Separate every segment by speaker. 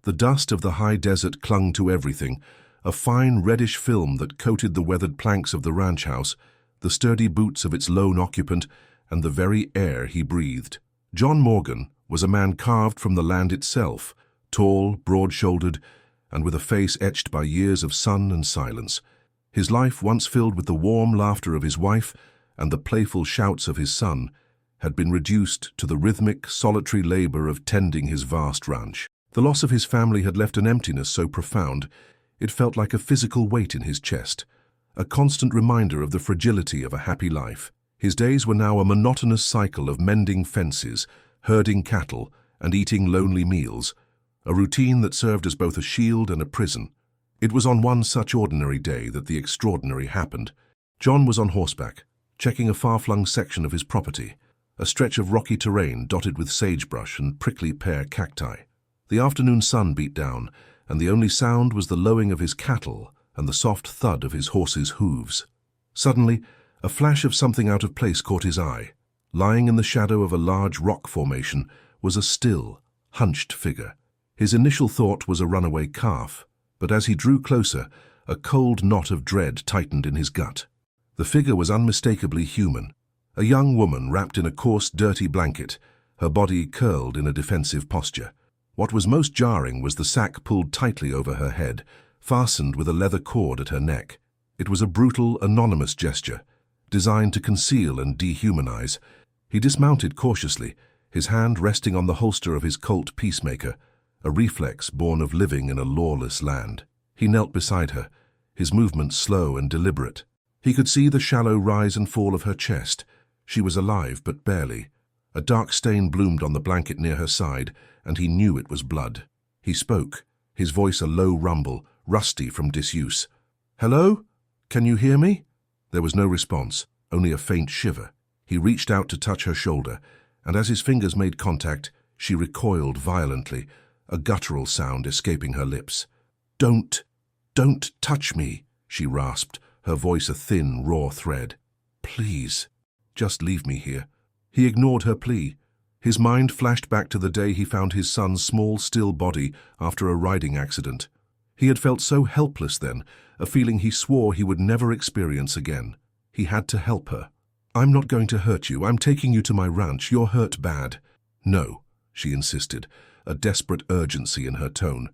Speaker 1: The dust of the high desert clung to everything, a fine reddish film that coated the weathered planks of the ranch house, the sturdy boots of its lone occupant, and the very air he breathed. John Morgan was a man carved from the land itself, tall, broad-shouldered, and with a face etched by years of sun and silence. His life, once filled with the warm laughter of his wife and the playful shouts of his son, had been reduced to the rhythmic, solitary labor of tending his vast ranch. The loss of his family had left an emptiness so profound, it felt like a physical weight in his chest, a constant reminder of the fragility of a happy life. His days were now a monotonous cycle of mending fences, herding cattle, and eating lonely meals, a routine that served as both a shield and a prison. It was on one such ordinary day that the extraordinary happened. John was on horseback, checking a far-flung section of his property, a stretch of rocky terrain dotted with sagebrush and prickly pear cacti. The afternoon sun beat down, and the only sound was the lowing of his cattle and the soft thud of his horse's hooves. Suddenly, a flash of something out of place caught his eye. Lying in the shadow of a large rock formation was a still, hunched figure. His initial thought was a runaway calf, but as he drew closer, a cold knot of dread tightened in his gut. The figure was unmistakably human, a young woman wrapped in a coarse, dirty blanket, her body curled in a defensive posture. What was most jarring was the sack pulled tightly over her head, fastened with a leather cord at her neck. It was a brutal, anonymous gesture, designed to conceal and dehumanize. He dismounted cautiously, his hand resting on the holster of his Colt Peacemaker, a reflex born of living in a lawless land. He knelt beside her, his movements slow and deliberate. He could see the shallow rise and fall of her chest. She was alive, but barely. A dark stain bloomed on the blanket near her side, and he knew it was blood. He spoke, his voice a low rumble, rusty from disuse. "Hello? Can you hear me?" There was no response, only a faint shiver. He reached out to touch her shoulder, and as his fingers made contact, she recoiled violently, a guttural sound escaping her lips. Don't touch me," she rasped, her voice a thin, raw thread. "Please, just leave me here." He ignored her plea. His mind flashed back to the day he found his son's small, still body after a riding accident. He had felt so helpless then, a feeling he swore he would never experience again. He had to help her. "I'm not going to hurt you. I'm taking you to my ranch. You're hurt bad." "No," she insisted, a desperate urgency in her tone.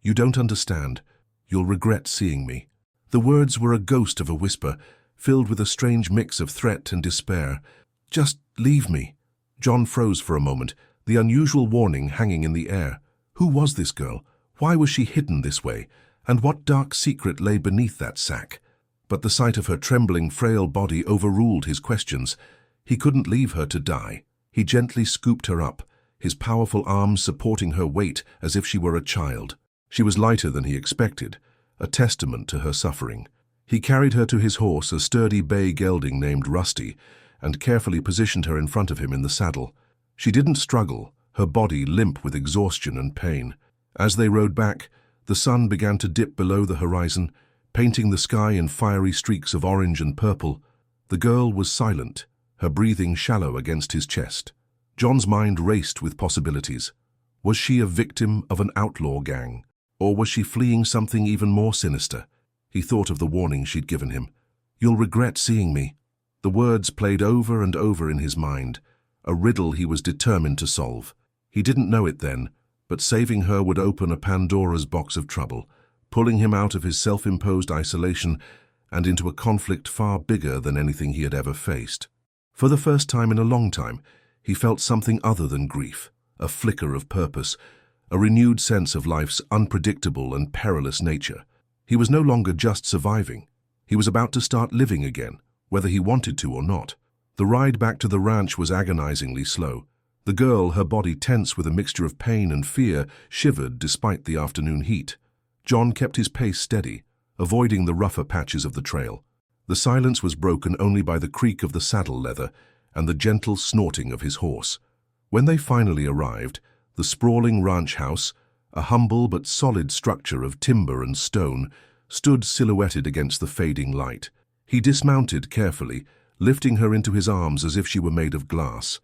Speaker 1: "You don't understand. You'll regret seeing me." The words were a ghost of a whisper, filled with a strange mix of threat and despair. "Just leave me." John froze for a moment, the unusual warning hanging in the air. Who was this girl? Why was she hidden this way? And what dark secret lay beneath that sack? But the sight of her trembling, frail body overruled his questions. He couldn't leave her to die. He gently scooped her up, his powerful arms supporting her weight as if she were a child. She was lighter than he expected, a testament to her suffering. He carried her to his horse, a sturdy bay gelding named Rusty, and carefully positioned her in front of him in the saddle. She didn't struggle, her body limp with exhaustion and pain. As they rode back, the sun began to dip below the horizon, painting the sky in fiery streaks of orange and purple. The girl was silent, her breathing shallow against his chest. John's mind raced with possibilities. Was she a victim of an outlaw gang? Or was she fleeing something even more sinister? He thought of the warning she'd given him. "You'll regret seeing me." The words played over and over in his mind, a riddle he was determined to solve. He didn't know it then, but saving her would open a Pandora's box of trouble, pulling him out of his self-imposed isolation and into a conflict far bigger than anything he had ever faced. For the first time in a long time, he felt something other than grief, a flicker of purpose, a renewed sense of life's unpredictable and perilous nature. He was no longer just surviving. He was about to start living again, whether he wanted to or not. The ride back to the ranch was agonizingly slow. The girl, her body tense with a mixture of pain and fear, shivered despite the afternoon heat. John kept his pace steady, avoiding the rougher patches of the trail. The silence was broken only by the creak of the saddle leather and the gentle snorting of his horse. When they finally arrived, the sprawling ranch house, a humble but solid structure of timber and stone, stood silhouetted against the fading light. He dismounted carefully, lifting her into his arms as if she were made of glass.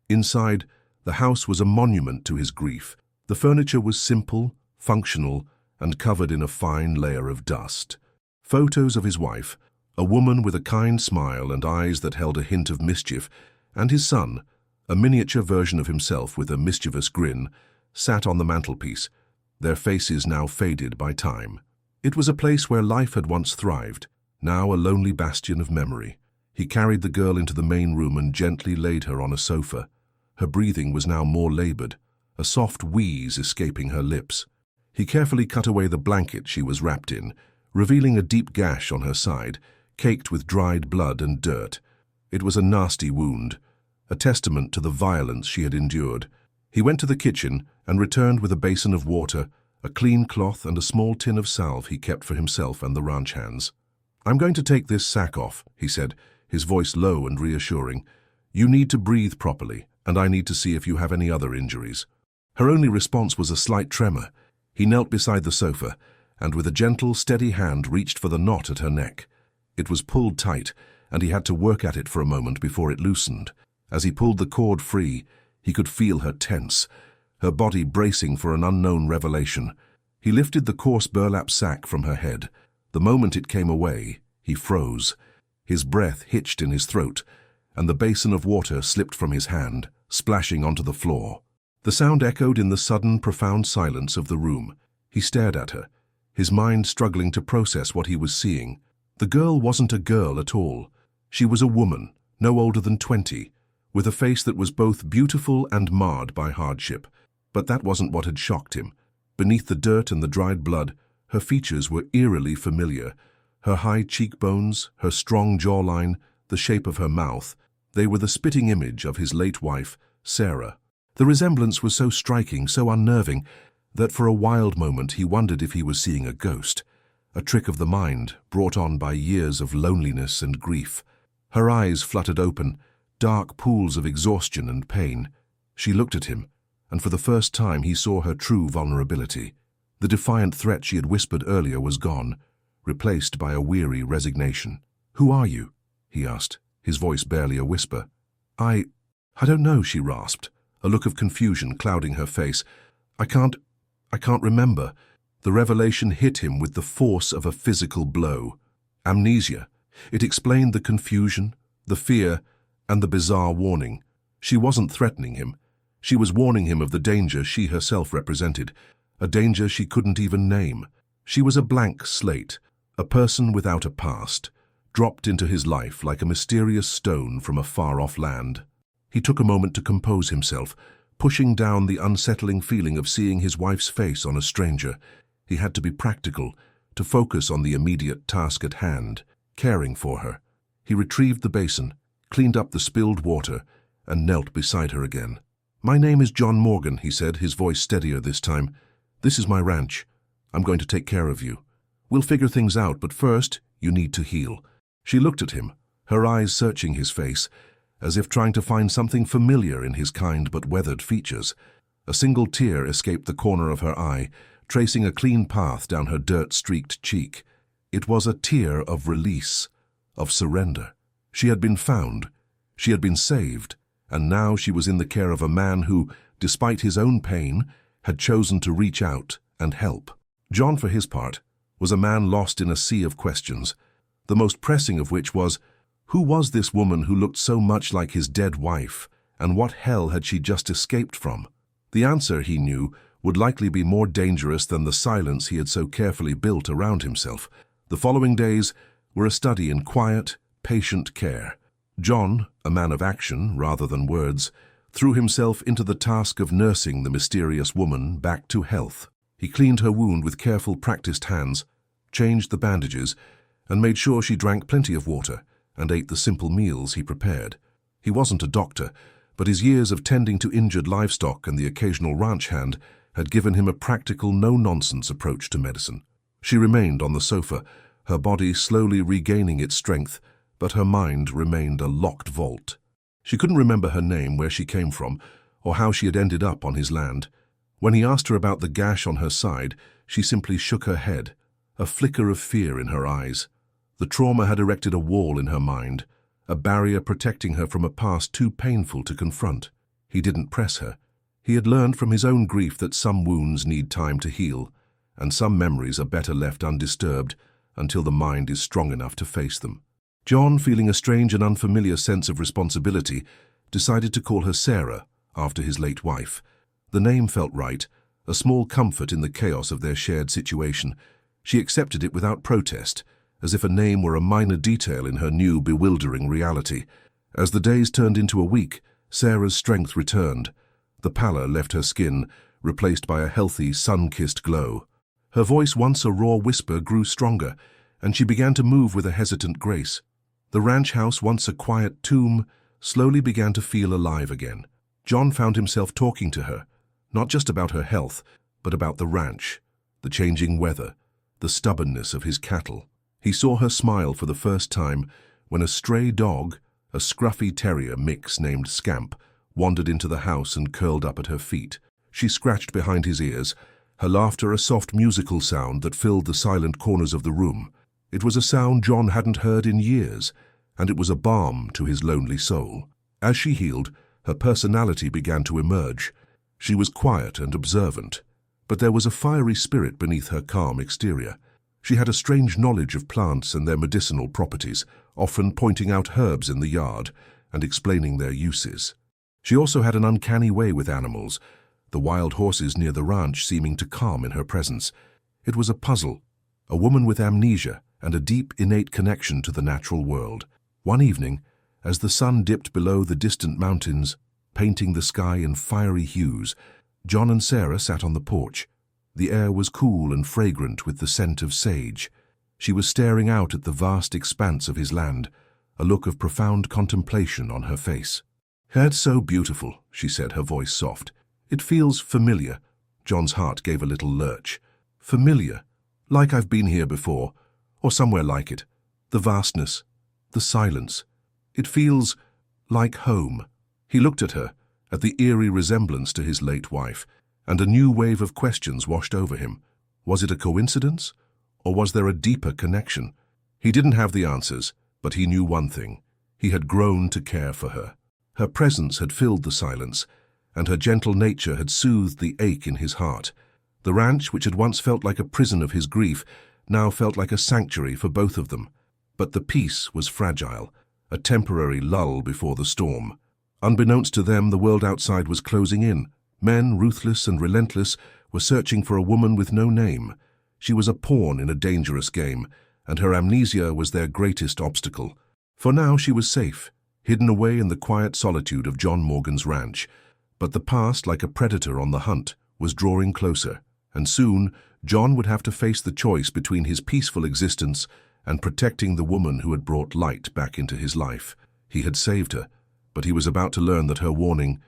Speaker 1: Inside, the house was a monument to his grief. The furniture was simple, functional, and covered in a fine layer of dust. Photos of his wife, a woman with a kind smile and eyes that held a hint of mischief, and his son, a miniature version of himself with a mischievous grin, sat on the mantelpiece, their faces now faded by time. It was a place where life had once thrived, now a lonely bastion of memory. He carried the girl into the main room and gently laid her on a sofa. Her breathing was now more labored, a soft wheeze escaping her lips. He carefully cut away the blanket she was wrapped in, revealing a deep gash on her side, caked with dried blood and dirt. It was a nasty wound, a testament to the violence she had endured. He went to the kitchen and returned with a basin of water, a clean cloth and a small tin of salve he kept for himself and the ranch hands. "I'm going to take this sack off," he said, his voice low and reassuring. "You need to breathe properly, and I need to see if you have any other injuries." Her only response was a slight tremor. He knelt beside the sofa, and with a gentle, steady hand reached for the knot at her neck. It was pulled tight, and he had to work at it for a moment before it loosened. As he pulled the cord free, he could feel her tense, her body bracing for an unknown revelation. He lifted the coarse burlap sack from her head. The moment it came away, he froze. His breath hitched in his throat, and the basin of water slipped from his hand, splashing onto the floor. The sound echoed in the sudden, profound silence of the room. He stared at her, his mind struggling to process what he was seeing. The girl wasn't a girl at all. She was a woman, no older than 20, with a face that was both beautiful and marred by hardship. But that wasn't what had shocked him. Beneath the dirt and the dried blood, her features were eerily familiar. Her high cheekbones, her strong jawline, the shape of her mouth, they were the spitting image of his late wife, Sarah. The resemblance was so striking, so unnerving, that for a wild moment he wondered if he was seeing a ghost, a trick of the mind brought on by years of loneliness and grief. Her eyes fluttered open, dark pools of exhaustion and pain. She looked at him, and for the first time he saw her true vulnerability. The defiant threat she had whispered earlier was gone, replaced by a weary resignation. "Who are you?" he asked, his voice barely a whisper. I don't know," she rasped, a look of confusion clouding her face. I can't remember." The revelation hit him with the force of a physical blow. Amnesia. It explained the confusion, the fear, and the bizarre warning. She wasn't threatening him. She was warning him of the danger she herself represented, a danger she couldn't even name. She was a blank slate, a person without a past, dropped into his life like a mysterious stone from a far-off land. He took a moment to compose himself, pushing down the unsettling feeling of seeing his wife's face on a stranger. He had to be practical, to focus on the immediate task at hand, caring for her. He retrieved the basin, cleaned up the spilled water, and knelt beside her again. "My name is John Morgan," he said, his voice steadier this time. "This is my ranch. I'm going to take care of you. We'll figure things out, but first, you need to heal." She looked at him, her eyes searching his face, as if trying to find something familiar in his kind but weathered features. A single tear escaped the corner of her eye, tracing a clean path down her dirt-streaked cheek. It was a tear of release, of surrender. She had been found, she had been saved, and now she was in the care of a man who, despite his own pain, had chosen to reach out and help. John, for his part, was a man lost in a sea of questions, the most pressing of which was, who was this woman who looked so much like his dead wife, and what hell had she just escaped from? The answer, he knew, would likely be more dangerous than the silence he had so carefully built around himself. The following days were a study in quiet, patient care. John, a man of action rather than words, threw himself into the task of nursing the mysterious woman back to health. He cleaned her wound with careful, practiced hands, changed the bandages, and made sure she drank plenty of water and ate the simple meals he prepared. He wasn't a doctor, but his years of tending to injured livestock and the occasional ranch hand had given him a practical, no-nonsense approach to medicine. She remained on the sofa, her body slowly regaining its strength, but her mind remained a locked vault. She couldn't remember her name, where she came from, or how she had ended up on his land. When he asked her about the gash on her side, she simply shook her head, a flicker of fear in her eyes. The trauma had erected a wall in her mind, a barrier protecting her from a past too painful to confront. He didn't press her. He had learned from his own grief that some wounds need time to heal, and some memories are better left undisturbed until the mind is strong enough to face them. John, feeling a strange and unfamiliar sense of responsibility, decided to call her Sarah, after his late wife. The name felt right, a small comfort in the chaos of their shared situation. She accepted it without protest, as if a name were a minor detail in her new, bewildering reality. As the days turned into a week, Sarah's strength returned. The pallor left her skin, replaced by a healthy, sun-kissed glow. Her voice, once a raw whisper, grew stronger, and she began to move with a hesitant grace. The ranch house, once a quiet tomb, slowly began to feel alive again. John found himself talking to her, not just about her health, but about the ranch, the changing weather, the stubbornness of his cattle. He saw her smile for the first time when a stray dog, a scruffy terrier mix named Scamp, wandered into the house and curled up at her feet. She scratched behind his ears, her laughter a soft musical sound that filled the silent corners of the room. It was a sound John hadn't heard in years, and it was a balm to his lonely soul. As she healed, her personality began to emerge. She was quiet and observant, but there was a fiery spirit beneath her calm exterior. She had a strange knowledge of plants and their medicinal properties, often pointing out herbs in the yard and explaining their uses. She also had an uncanny way with animals, the wild horses near the ranch seeming to calm in her presence. It was a puzzle, a woman with amnesia and a deep, innate connection to the natural world. One evening, as the sun dipped below the distant mountains, painting the sky in fiery hues, John and Sarah sat on the porch. The air was cool and fragrant with the scent of sage. She was staring out at the vast expanse of his land, a look of profound contemplation on her face. "It's so beautiful," she said, her voice soft. "It feels familiar." John's heart gave a little lurch. Familiar, like I've been here before, or somewhere like it. The vastness, the silence. It feels like home. He looked at her, at the eerie resemblance to his late wife, and a new wave of questions washed over him. Was it a coincidence, or was there a deeper connection? He didn't have the answers, but he knew one thing. He had grown to care for her. Her presence had filled the silence, and her gentle nature had soothed the ache in his heart. The ranch, which had once felt like a prison of his grief, now felt like a sanctuary for both of them. But the peace was fragile, a temporary lull before the storm. Unbeknownst to them, the world outside was closing in. Men, ruthless and relentless, were searching for a woman with no name. She was a pawn in a dangerous game, and her amnesia was their greatest obstacle. For now she was safe, hidden away in the quiet solitude of John Morgan's ranch. But the past, like a predator on the hunt, was drawing closer, and soon John would have to face the choice between his peaceful existence and protecting the woman who had brought light back into his life. He had saved her, but he was about to learn that her warning,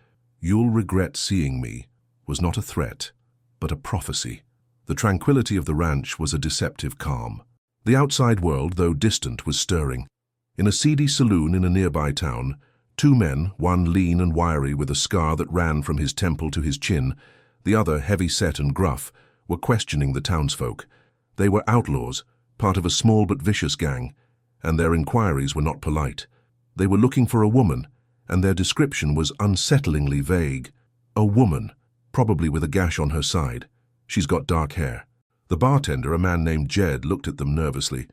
Speaker 1: "You'll regret seeing me," was not a threat, but a prophecy. The tranquility of the ranch was a deceptive calm. The outside world, though distant, was stirring. In a seedy saloon in a nearby town, two men, one lean and wiry with a scar that ran from his temple to his chin, the other heavy-set and gruff, were questioning the townsfolk. They were outlaws, part of a small but vicious gang, and their inquiries were not polite. They were looking for a woman, and their description was unsettlingly vague. A woman, probably with a gash on her side. She's got dark hair. The bartender, a man named Jed, looked at them nervously.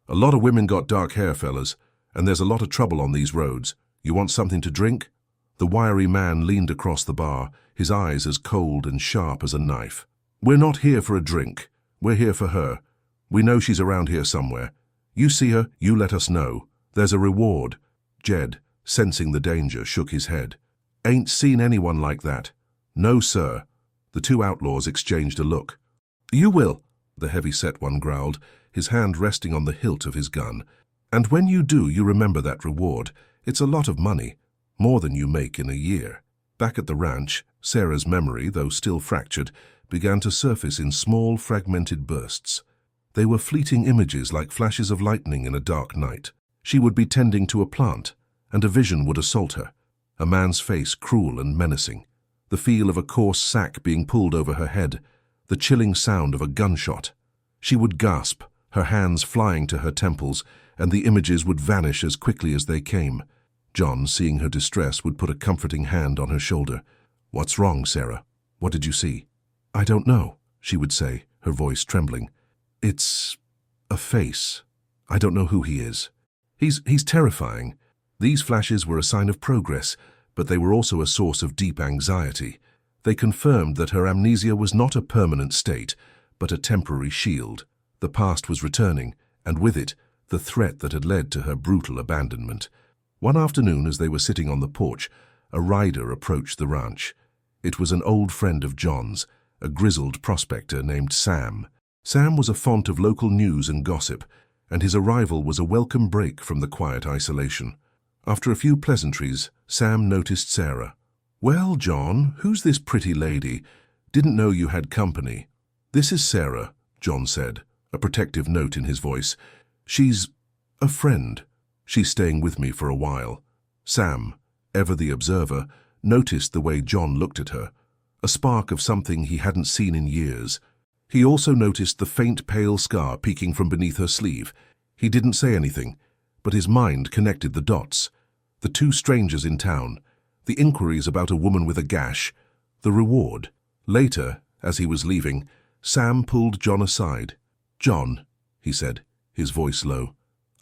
Speaker 1: "A lot of women got dark hair, fellas, and there's a lot of trouble on these roads. You want something to drink?" The wiry man leaned across the bar, his eyes as cold and sharp as a knife. "We're not here for a drink. We're here for her. We know she's around here somewhere. You see her, you let us know. There's a reward." Jed, sensing the danger, shook his head. "Ain't seen anyone like that." "No, sir." The two outlaws exchanged a look. "You will," the heavy-set one growled, his hand resting on the hilt of his gun. "And when you do, you remember that reward. It's a lot of money, more than you make in a year." Back at the ranch, Sarah's memory, though still fractured, began to surface in small, fragmented bursts. They were fleeting images like flashes of lightning in a dark night. She would be tending to a plant, and a vision would assault her. A man's face, cruel and menacing. The feel of a coarse sack being pulled over her head. The chilling sound of a gunshot. She would gasp, her hands flying to her temples, and the images would vanish as quickly as they came. John, seeing her distress, would put a comforting hand on her shoulder. "What's wrong, Sarah? What did you see?" "I don't know," she would say, her voice trembling. "It's a face. I don't know who he is. He's terrifying." These flashes were a sign of progress, but they were also a source of deep anxiety. They confirmed that her amnesia was not a permanent state, but a temporary shield. The past was returning, and with it, the threat that had led to her brutal abandonment. One afternoon, as they were sitting on the porch, a rider approached the ranch. It was an old friend of John's, a grizzled prospector named Sam. Sam was a font of local news and gossip, and his arrival was a welcome break from the quiet isolation. After a few pleasantries, Sam noticed Sarah. "Well, John, who's this pretty lady? Didn't know you had company." "This is Sarah," John said, a protective note in his voice. "She's a friend. She's staying with me for a while." Sam, ever the observer, noticed the way John looked at her, a spark of something he hadn't seen in years. He also noticed the faint pale scar peeking from beneath her sleeve. He didn't say anything, but his mind connected the dots. The two strangers in town, the inquiries about a woman with a gash, the reward. Later, as he was leaving, Sam pulled John aside. "John," he said, his voice low,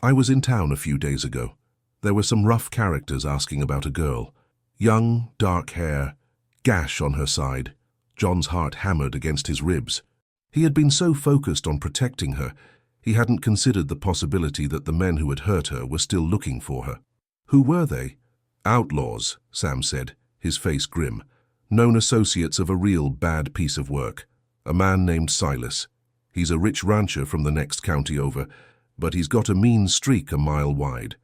Speaker 1: "I was in town a few days ago. There were some rough characters asking about a girl. Young, dark hair, gash on her side." John's heart hammered against his ribs. He had been so focused on protecting her, he hadn't considered the possibility that the men who had hurt her were still looking for her. "Who were they?" "Outlaws," Sam said, his face grim. "Known associates of a real bad piece of work. A man named Silas. He's a rich rancher from the next county over, but he's got a mean streak a mile wide.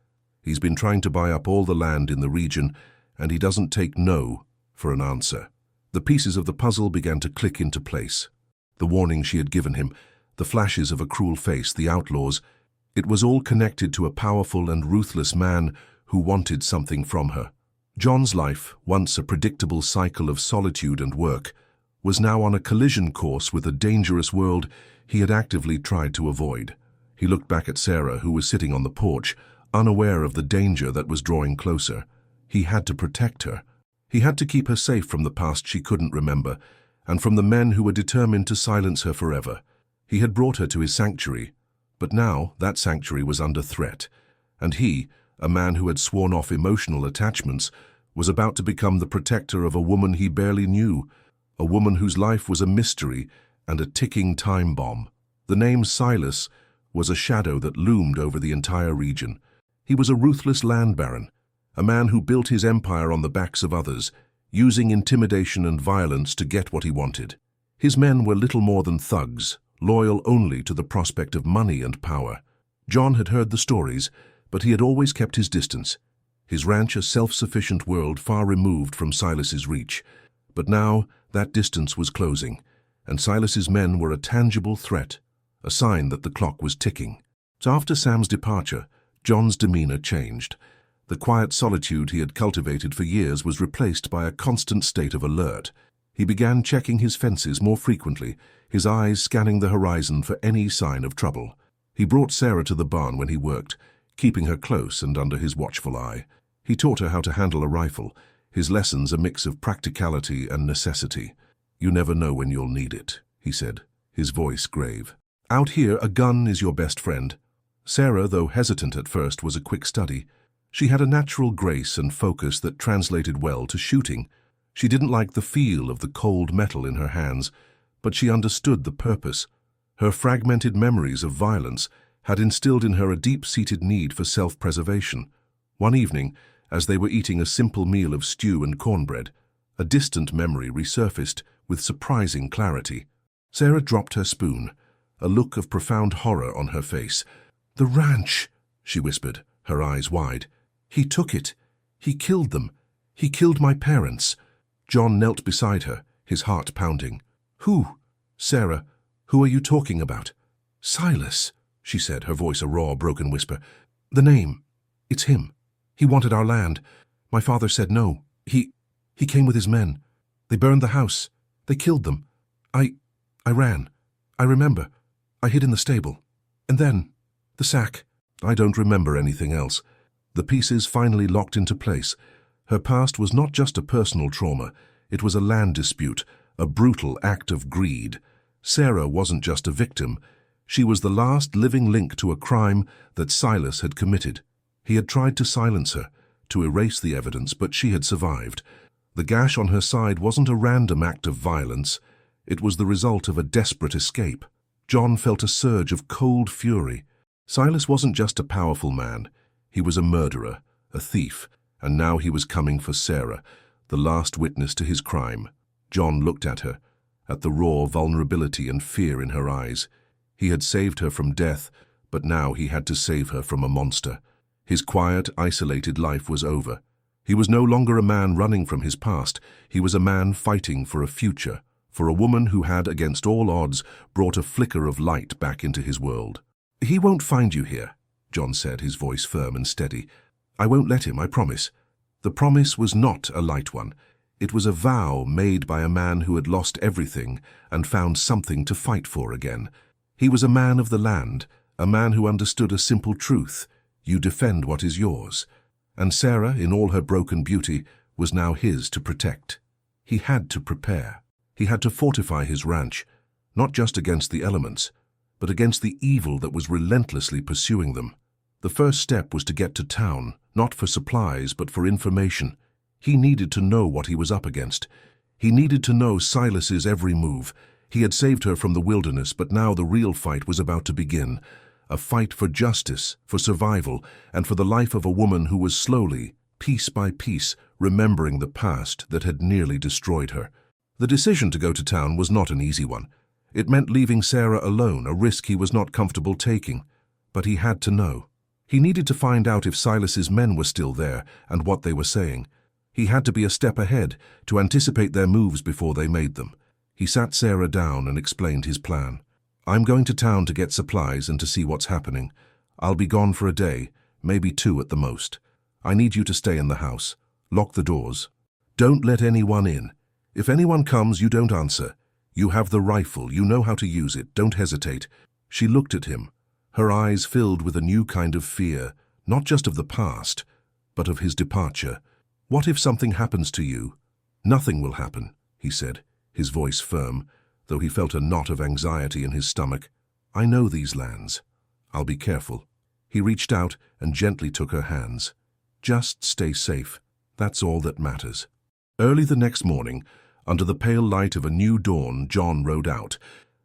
Speaker 1: He's been trying to buy up all the land in the region, and he doesn't take no for an answer." The pieces of the puzzle began to click into place. The warning she had given him, the flashes of a cruel face, the outlaws, it was all connected to a powerful and ruthless man who wanted something from her. John's life, once a predictable cycle of solitude and work, was now on a collision course with a dangerous world he had actively tried to avoid. He looked back at Sarah, who was sitting on the porch, unaware of the danger that was drawing closer. He had to protect her. He had to keep her safe from the past she couldn't remember, and from the men who were determined to silence her forever. He had brought her to his sanctuary, but now that sanctuary was under threat, and he, a man who had sworn off emotional attachments, was about to become the protector of a woman he barely knew, a woman whose life was a mystery and a ticking time bomb. The name Silas was a shadow that loomed over the entire region. He was a ruthless land baron, a man who built his empire on the backs of others, using intimidation and violence to get what he wanted. His men were little more than thugs, loyal only to the prospect of money and power. John had heard the stories, but he had always kept his distance, his ranch a self-sufficient world far removed from Silas's reach. But now that distance was closing, and Silas's men were a tangible threat, a sign that the clock was ticking. So after Sam's departure, John's demeanor changed. The quiet solitude he had cultivated for years was replaced by a constant state of alert. He began checking his fences more frequently, his eyes scanning the horizon for any sign of trouble. He brought Sarah to the barn when he worked, keeping her close and under his watchful eye. He taught her how to handle a rifle, his lessons a mix of practicality and necessity. "You never know when you'll need it," he said, his voice grave. "Out here, a gun is your best friend." Sarah, though hesitant at first, was a quick study. She had a natural grace and focus that translated well to shooting. She didn't like the feel of the cold metal in her hands, but she understood the purpose. Her fragmented memories of violence had instilled in her a deep-seated need for self-preservation. One evening, as they were eating a simple meal of stew and cornbread, a distant memory resurfaced with surprising clarity. Sarah dropped her spoon, a look of profound horror on her face. "The ranch," she whispered, her eyes wide. "He took it. He killed them. He killed my parents." John knelt beside her, his heart pounding. "Who? Sarah, who are you talking about?" "Silas," she said, her voice a raw, broken whisper. "The name. It's him. He wanted our land. My father said no. He came with his men. They burned the house. They killed them. I ran. I remember. I hid in the stable. And then, the sack." "I don't remember anything else." The pieces finally locked into place. Her past was not just a personal trauma. It was a land dispute, a brutal act of greed. Sarah wasn't just a victim. She was the last living link to a crime that Silas had committed. He had tried to silence her, to erase the evidence, but she had survived. The gash on her side wasn't a random act of violence. It was the result of a desperate escape. John felt a surge of cold fury. Silas wasn't just a powerful man. He was a murderer, a thief, and now he was coming for Sarah, the last witness to his crime. John looked at her, at the raw vulnerability and fear in her eyes. He had saved her from death, but now he had to save her from a monster. His quiet, isolated life was over. He was no longer a man running from his past. He was a man fighting for a future, for a woman who had, against all odds, brought a flicker of light back into his world. "He won't find you here," John said, his voice firm and steady. "I won't let him, I promise." The promise was not a light one. It was a vow made by a man who had lost everything and found something to fight for again. He was a man of the land, a man who understood a simple truth: you defend what is yours. And Sarah, in all her broken beauty, was now his to protect. He had to prepare. He had to fortify his ranch, not just against the elements, but against the evil that was relentlessly pursuing them. The first step was to get to town, not for supplies, but for information. He needed to know what he was up against. He needed to know Silas's every move. He had saved her from the wilderness, but now the real fight was about to begin. A fight for justice, for survival, and for the life of a woman who was slowly, piece by piece, remembering the past that had nearly destroyed her. The decision to go to town was not an easy one. It meant leaving Sarah alone, a risk he was not comfortable taking. But he had to know. He needed to find out if Silas's men were still there and what they were saying. He had to be a step ahead, to anticipate their moves before they made them. He sat Sarah down and explained his plan. "I'm going to town to get supplies and to see what's happening. I'll be gone for a day, maybe 2 at the most. I need you to stay in the house. Lock the doors. Don't let anyone in. If anyone comes, you don't answer. You have the rifle, you know how to use it, don't hesitate." She looked at him, her eyes filled with a new kind of fear, not just of the past, but of his departure. "What if something happens to you?" "Nothing will happen," he said, his voice firm, though he felt a knot of anxiety in his stomach. "I know these lands. I'll be careful." He reached out and gently took her hands. "Just stay safe. That's all that matters." Early the next morning, under the pale light of a new dawn, John rode out.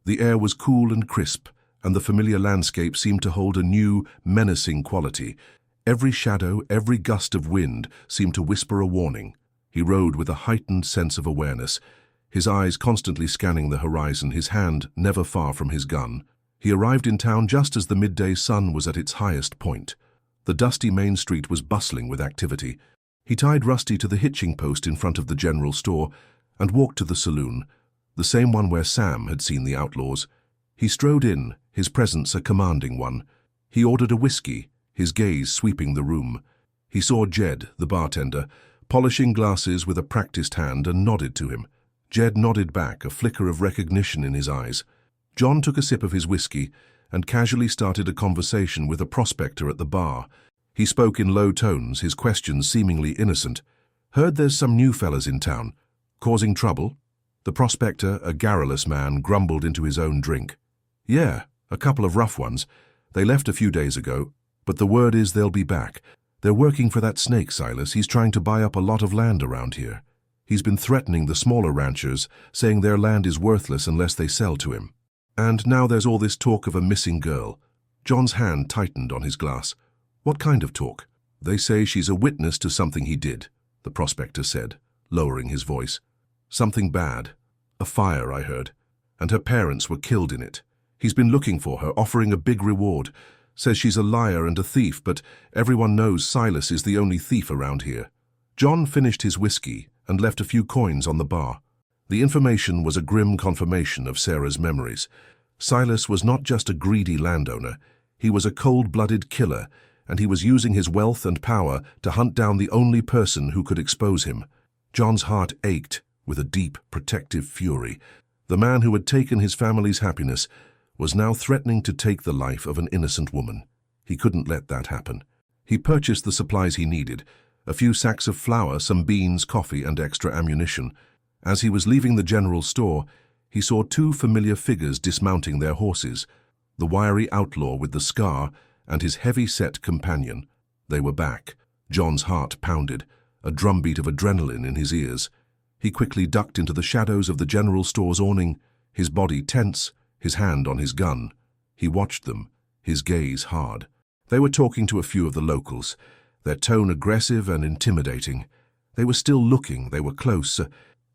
Speaker 1: The air was cool and crisp, and the familiar landscape seemed to hold a new, menacing quality. Every shadow, every gust of wind seemed to whisper a warning. He rode with a heightened sense of awareness, his eyes constantly scanning the horizon, his hand never far from his gun. He arrived in town just as the midday sun was at its highest point. The dusty main street was bustling with activity. He tied Rusty to the hitching post in front of the general store and walked to the saloon, the same one where Sam had seen the outlaws. He strode in, his presence a commanding one. He ordered a whiskey, his gaze sweeping the room. He saw Jed, the bartender, polishing glasses with a practiced hand, and nodded to him. Jed nodded back, a flicker of recognition in his eyes. John took a sip of his whiskey and casually started a conversation with a prospector at the bar. He spoke in low tones, his questions seemingly innocent. "Heard there's some new fellas in town. Causing trouble?" The prospector, a garrulous man, grumbled into his own drink. "Yeah, a couple of rough ones. They left a few days ago, but the word is they'll be back. They're working for that snake, Silas. He's trying to buy up a lot of land around here. He's been threatening the smaller ranchers, saying their land is worthless unless they sell to him. And now there's all this talk of a missing girl." John's hand tightened on his glass. "What kind of talk?" "They say she's a witness to something he did," the prospector said, lowering his voice. "Something bad. A fire, I heard. And her parents were killed in it. He's been looking for her, offering a big reward. Says she's a liar and a thief, but everyone knows Silas is the only thief around here." John finished his whiskey and left a few coins on the bar. The information was a grim confirmation of Sarah's memories. Silas was not just a greedy landowner. He was a cold-blooded killer, and he was using his wealth and power to hunt down the only person who could expose him. John's heart ached with a deep, protective fury. The man who had taken his family's happiness was now threatening to take the life of an innocent woman. He couldn't let that happen. He purchased the supplies he needed: a few sacks of flour, some beans, coffee, and extra ammunition. As he was leaving the general store, he saw two familiar figures dismounting their horses, the wiry outlaw with the scar and his heavy-set companion. They were back. John's heart pounded, a drumbeat of adrenaline in his ears. He quickly ducked into the shadows of the general store's awning, his body tense, his hand on his gun. He watched them, his gaze hard. They were talking to a few of the locals, their tone aggressive and intimidating. They were still looking, they were close.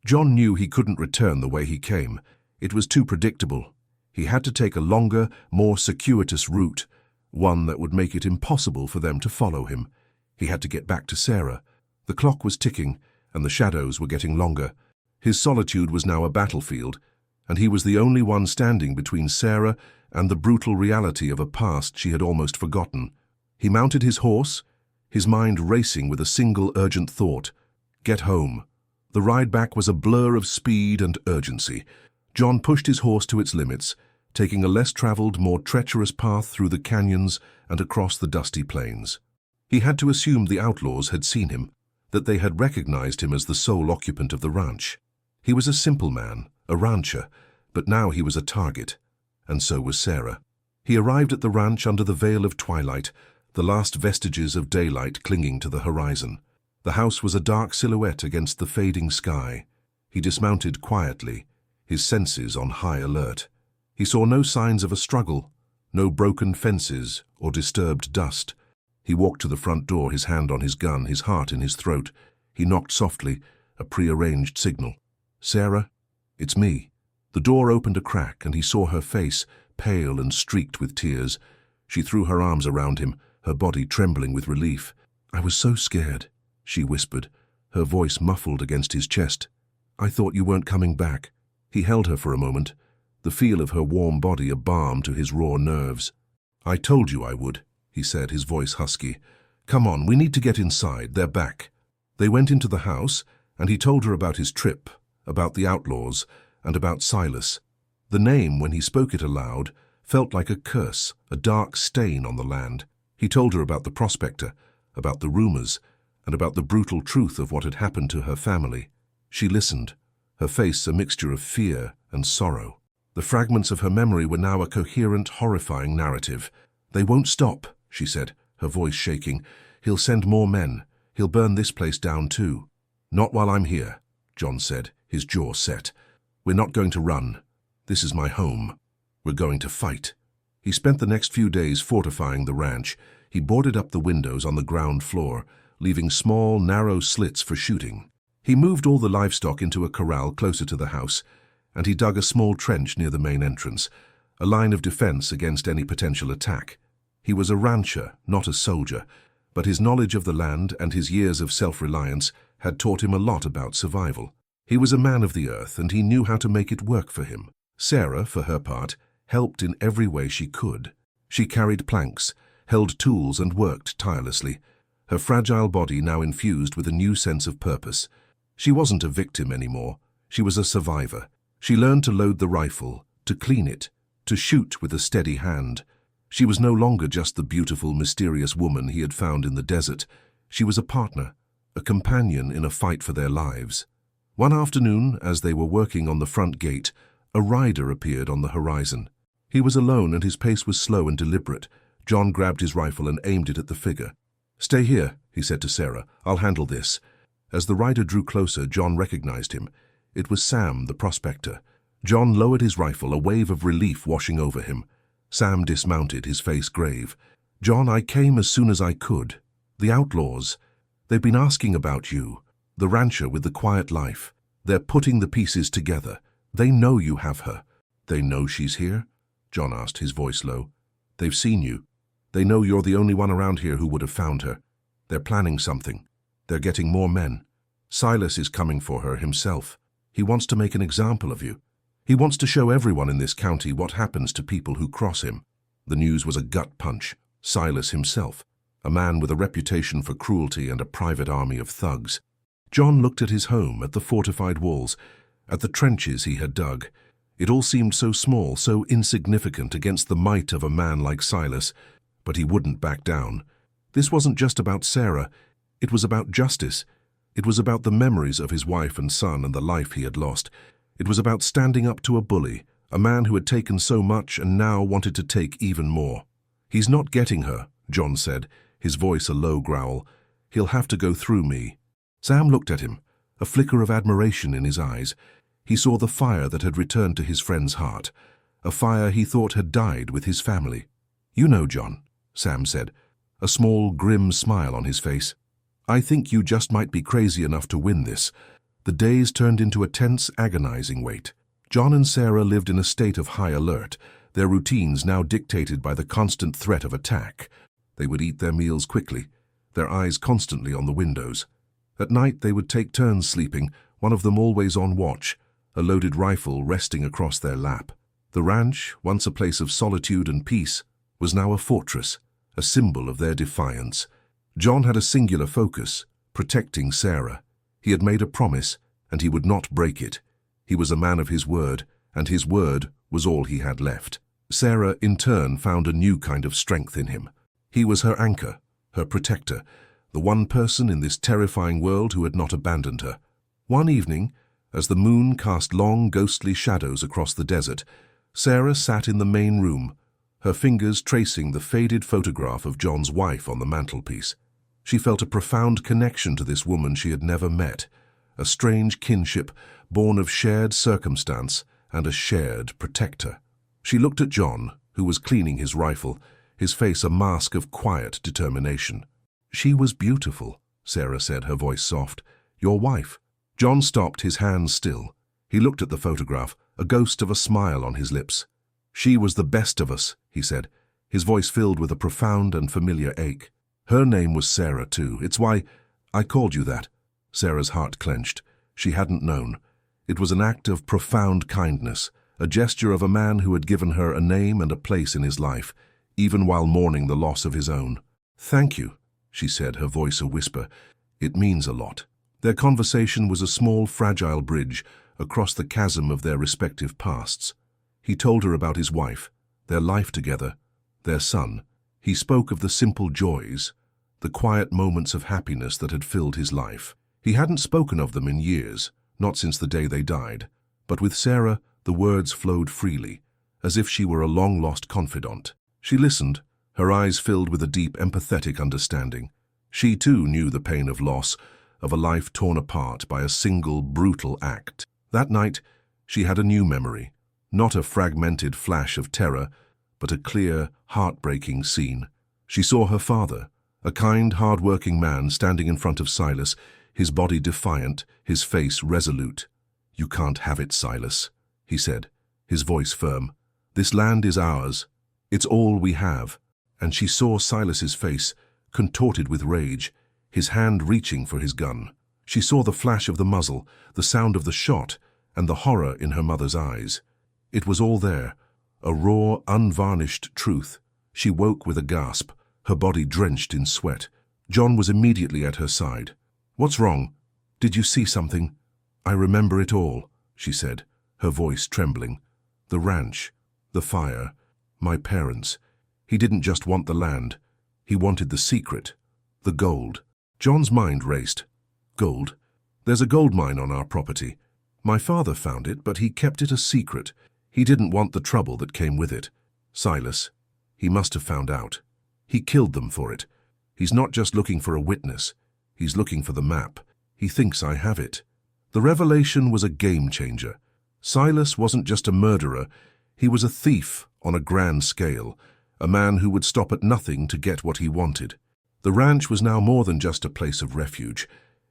Speaker 1: John knew he couldn't return the way he came. It was too predictable. He had to take a longer, more circuitous route, one that would make it impossible for them to follow him. He had to get back to Sarah. The clock was ticking, and the shadows were getting longer. His solitude was now a battlefield, and he was the only one standing between Sarah and the brutal reality of a past she had almost forgotten. He mounted his horse, his mind racing with a single urgent thought: get home. The ride back was a blur of speed and urgency. John pushed his horse to its limits, taking a less traveled, more treacherous path through the canyons and across the dusty plains. He had to assume the outlaws had seen him, that they had recognized him as the sole occupant of the ranch. He was a simple man, a rancher, but now he was a target, and so was Sarah. He arrived at the ranch under the veil of twilight, the last vestiges of daylight clinging to the horizon. The house was a dark silhouette against the fading sky. He dismounted quietly, his senses on high alert. He saw no signs of a struggle, no broken fences or disturbed dust. He walked to the front door, his hand on his gun, his heart in his throat. He knocked softly, a prearranged signal. "Sarah, it's me." The door opened a crack, and he saw her face, pale and streaked with tears. She threw her arms around him, her body trembling with relief. "I was so scared," she whispered, her voice muffled against his chest. "I thought you weren't coming back." He held her for a moment, the feel of her warm body a balm to his raw nerves. "I told you I would," he said, his voice husky. "Come on, we need to get inside, they're back." They went into the house, and he told her about his trip, about the outlaws, and about Silas. The name, when he spoke it aloud, felt like a curse, a dark stain on the land. He told her about the prospector, about the rumors, and about the brutal truth of what had happened to her family. She listened, her face a mixture of fear and sorrow. The fragments of her memory were now a coherent, horrifying narrative. "They won't stop," she said, her voice shaking. "He'll send more men. He'll burn this place down too." "Not while I'm here," John said, his jaw set. "We're not going to run. This is my home. We're going to fight." He spent the next few days fortifying the ranch. He boarded up the windows on the ground floor, leaving small, narrow slits for shooting. He moved all the livestock into a corral closer to the house, and he dug a small trench near the main entrance, a line of defense against any potential attack. He was a rancher, not a soldier, but his knowledge of the land and his years of self-reliance had taught him a lot about survival. He was a man of the earth, and he knew how to make it work for him. Sarah, for her part, helped in every way she could. She carried planks, held tools, and worked tirelessly, her fragile body now infused with a new sense of purpose. She wasn't a victim anymore. She was a survivor. She learned to load the rifle, to clean it, to shoot with a steady hand. She was no longer just the beautiful, mysterious woman he had found in the desert. She was a partner, a companion in a fight for their lives. One afternoon, as they were working on the front gate, a rider appeared on the horizon. He was alone, and his pace was slow and deliberate. John grabbed his rifle and aimed it at the figure. "Stay here," he said to Sarah. "I'll handle this." As the rider drew closer, John recognized him. It was Sam, the prospector. John lowered his rifle, a wave of relief washing over him. Sam dismounted, his face grave. "John, I came as soon as I could. The outlaws, they've been asking about you. The rancher with the quiet life. They're putting the pieces together. They know you have her." "They know she's here?" John asked, his voice low. "They've seen you. They know you're the only one around here who would have found her. They're planning something. They're getting more men. Silas is coming for her himself. He wants to make an example of you. He wants to show everyone in this county what happens to people who cross him." The news was a gut punch. Silas himself, a man with a reputation for cruelty and a private army of thugs. John looked at his home, at the fortified walls, at the trenches he had dug. It all seemed so small, so insignificant against the might of a man like Silas, but he wouldn't back down. This wasn't just about Sarah. It was about justice. It was about the memories of his wife and son and the life he had lost. It was about standing up to a bully, a man who had taken so much and now wanted to take even more. "He's not getting her," John said, his voice a low growl. "He'll have to go through me." Sam looked at him, a flicker of admiration in his eyes. He saw the fire that had returned to his friend's heart, a fire he thought had died with his family. "You know, John," Sam said, a small, grim smile on his face. "I think you just might be crazy enough to win this." The days turned into a tense, agonizing wait. John and Sarah lived in a state of high alert, their routines now dictated by the constant threat of attack. They would eat their meals quickly, their eyes constantly on the windows. At night they would take turns sleeping, one of them always on watch, a loaded rifle resting across their lap. The ranch, once a place of solitude and peace, was now a fortress, a symbol of their defiance. John had a singular focus, protecting Sarah. He had made a promise, and he would not break it. He was a man of his word, and his word was all he had left. Sarah, in turn, found a new kind of strength in him. He was her anchor, her protector, the one person in this terrifying world who had not abandoned her. One evening, as the moon cast long, ghostly shadows across the desert, Sarah sat in the main room, her fingers tracing the faded photograph of John's wife on the mantelpiece. She felt a profound connection to this woman she had never met, a strange kinship born of shared circumstance and a shared protector. She looked at John, who was cleaning his rifle, his face a mask of quiet determination. "She was beautiful," Sarah said, her voice soft. "Your wife." John stopped, his hands still. He looked at the photograph, a ghost of a smile on his lips. "She was the best of us," he said, his voice filled with a profound and familiar ache. "Her name was Sarah, too. It's why I called you that." Sarah's heart clenched. She hadn't known. It was an act of profound kindness, a gesture of a man who had given her a name and a place in his life, even while mourning the loss of his own. "Thank you," she said, her voice a whisper. "It means a lot." Their conversation was a small, fragile bridge across the chasm of their respective pasts. He told her about his wife, their life together, their son. He spoke of the simple joys, the quiet moments of happiness that had filled his life. He hadn't spoken of them in years, not since the day they died, but with Sarah the words flowed freely, as if she were a long-lost confidant. She listened, her eyes filled with a deep, empathetic understanding. She too knew the pain of loss, of a life torn apart by a single, brutal act. That night, she had a new memory, not a fragmented flash of terror, but a clear, heartbreaking scene. She saw her father, a kind, hard-working man standing in front of Silas, his body defiant, his face resolute. "You can't have it, Silas," he said, his voice firm. "This land is ours. It's all we have." And she saw Silas's face, contorted with rage, his hand reaching for his gun. She saw the flash of the muzzle, the sound of the shot, and the horror in her mother's eyes. It was all there, a raw, unvarnished truth. She woke with a gasp, her body drenched in sweat. John was immediately at her side. "What's wrong? Did you see something?" "I remember it all," she said, her voice trembling. "The ranch, the fire, my parents. He didn't just want the land. He wanted the secret, the gold." John's mind raced. "Gold? There's a gold mine on our property. My father found it, but he kept it a secret. He didn't want the trouble that came with it. Silas, he must have found out. He killed them for it. He's not just looking for a witness. He's looking for the map. He thinks I have it." The revelation was a game-changer. Silas wasn't just a murderer. He was a thief on a grand scale, a man who would stop at nothing to get what he wanted. The ranch was now more than just a place of refuge.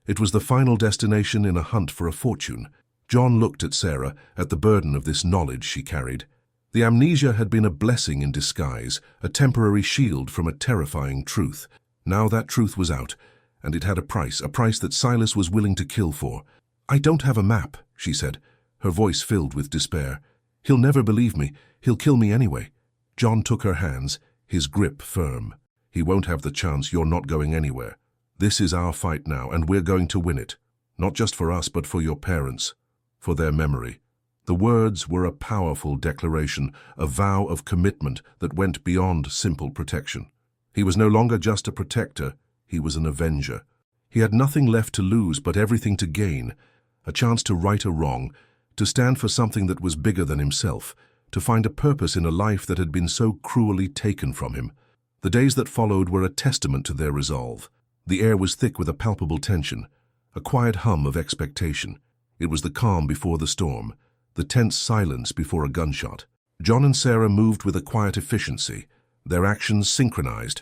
Speaker 1: It was the final destination in a hunt for a fortune. John looked at Sarah, at the burden of this knowledge she carried. The amnesia had been a blessing in disguise, a temporary shield from a terrifying truth. Now that truth was out, and it had a price that Silas was willing to kill for. "I don't have a map," she said, her voice filled with despair. "He'll never believe me. He'll kill me anyway." John took her hands, his grip firm. "He won't have the chance. You're not going anywhere. This is our fight now, and we're going to win it. Not just for us, but for your parents, for their memory." The words were a powerful declaration, a vow of commitment that went beyond simple protection. He was no longer just a protector, he was an avenger. He had nothing left to lose but everything to gain, a chance to right a wrong, to stand for something that was bigger than himself, to find a purpose in a life that had been so cruelly taken from him. The days that followed were a testament to their resolve. The air was thick with a palpable tension, a quiet hum of expectation. It was the calm before the storm, the tense silence before a gunshot. John and Sarah moved with a quiet efficiency, their actions synchronized,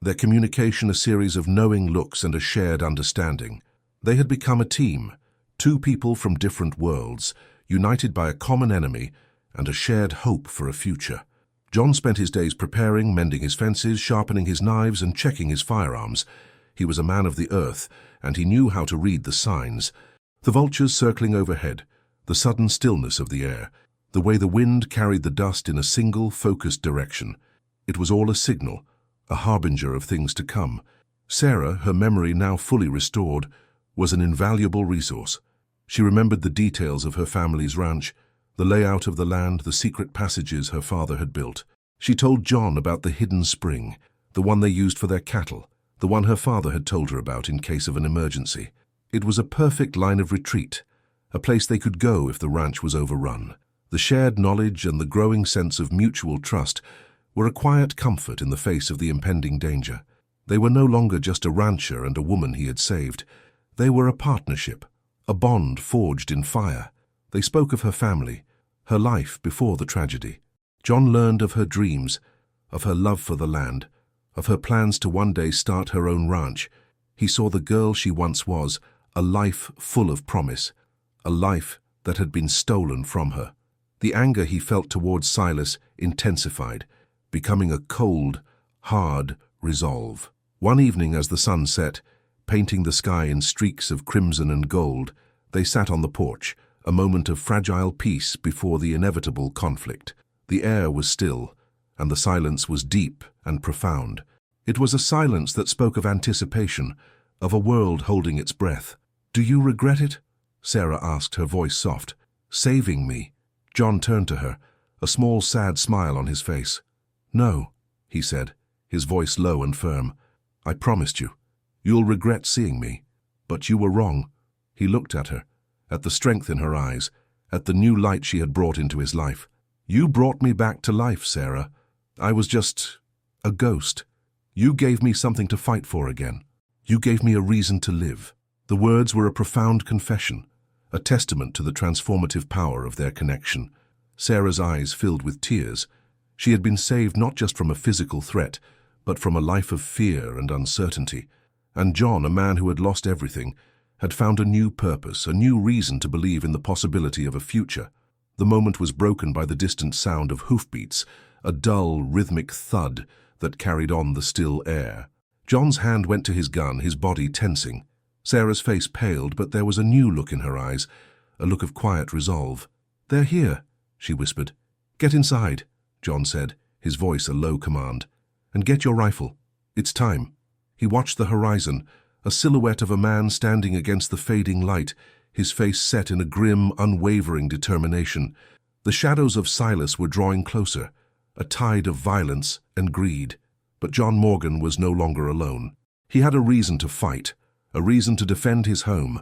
Speaker 1: their communication a series of knowing looks and a shared understanding. They had become a team, two people from different worlds, united by a common enemy and a shared hope for a future. John spent his days preparing, mending his fences, sharpening his knives, and checking his firearms. He was a man of the earth, and he knew how to read the signs. The vultures circling overhead, the sudden stillness of the air, the way the wind carried the dust in a single, focused direction. It was all a signal, a harbinger of things to come. Sarah, her memory now fully restored, was an invaluable resource. She remembered the details of her family's ranch, the layout of the land, the secret passages her father had built. She told John about the hidden spring, the one they used for their cattle, the one her father had told her about in case of an emergency. It was a perfect line of retreat, a place they could go if the ranch was overrun. The shared knowledge and the growing sense of mutual trust were a quiet comfort in the face of the impending danger. They were no longer just a rancher and a woman he had saved. They were a partnership, a bond forged in fire. They spoke of her family, her life before the tragedy. John learned of her dreams, of her love for the land, of her plans to one day start her own ranch. He saw the girl she once was, a life full of promise, a life that had been stolen from her. The anger he felt towards Silas intensified, becoming a cold, hard resolve. One evening as the sun set, painting the sky in streaks of crimson and gold, they sat on the porch, a moment of fragile peace before the inevitable conflict. The air was still, and the silence was deep and profound. It was a silence that spoke of anticipation, of a world holding its breath. "Do you regret it?" Sarah asked, her voice soft. "Saving me." John turned to her, a small sad smile on his face. "No," he said, his voice low and firm. "I promised you. You'll regret seeing me. But you were wrong." He looked at her, at the strength in her eyes, at the new light she had brought into his life. "You brought me back to life, Sarah. I was just a ghost. You gave me something to fight for again. You gave me a reason to live." The words were a profound confession, a testament to the transformative power of their connection. Sarah's eyes filled with tears. She had been saved not just from a physical threat, but from a life of fear and uncertainty. And John, a man who had lost everything, had found a new purpose, a new reason to believe in the possibility of a future. The moment was broken by the distant sound of hoofbeats, a dull, rhythmic thud that carried on the still air. John's hand went to his gun, his body tensing. Sarah's face paled, but there was a new look in her eyes, a look of quiet resolve. "They're here," she whispered. "Get inside," John said, his voice a low command. "And get your rifle. It's time." He watched the horizon, a silhouette of a man standing against the fading light, his face set in a grim, unwavering determination. The shadows of Silas were drawing closer, a tide of violence and greed. But John Morgan was no longer alone. He had a reason to fight, a reason to defend his home,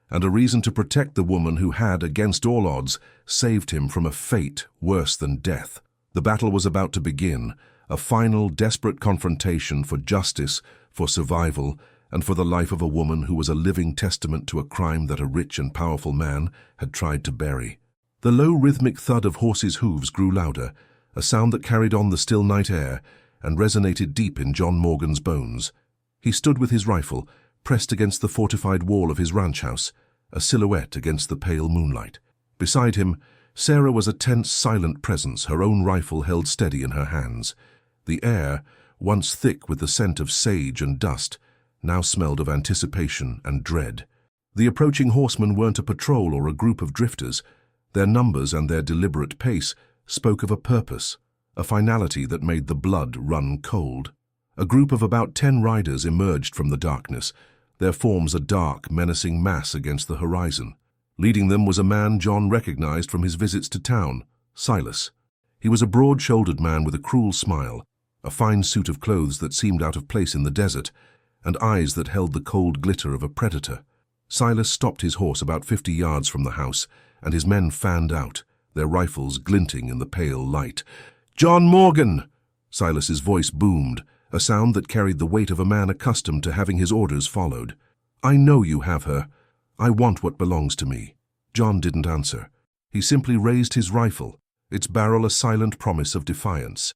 Speaker 1: and a reason to protect the woman who had, against all odds, saved him from a fate worse than death. The battle was about to begin, a final, desperate confrontation for justice, for survival, and for the life of a woman who was a living testament to a crime that a rich and powerful man had tried to bury. The low, rhythmic thud of horses' hooves grew louder, a sound that carried on the still night air and resonated deep in John Morgan's bones. He stood with his rifle, pressed against the fortified wall of his ranch house, a silhouette against the pale moonlight. Beside him, Sarah was a tense, silent presence, her own rifle held steady in her hands. The air, once thick with the scent of sage and dust, now smelled of anticipation and dread. The approaching horsemen weren't a patrol or a group of drifters. Their numbers and their deliberate pace spoke of a purpose, a finality that made the blood run cold. A group of about 10 riders emerged from the darkness, their forms a dark, menacing mass against the horizon. Leading them was a man John recognized from his visits to town, Silas. He was a broad-shouldered man with a cruel smile, a fine suit of clothes that seemed out of place in the desert, and eyes that held the cold glitter of a predator. Silas stopped his horse about 50 yards from the house, and his men fanned out, their rifles glinting in the pale light. "John Morgan!" Silas's voice boomed, a sound that carried the weight of a man accustomed to having his orders followed. "I know you have her. I want what belongs to me." John didn't answer. He simply raised his rifle, its barrel a silent promise of defiance.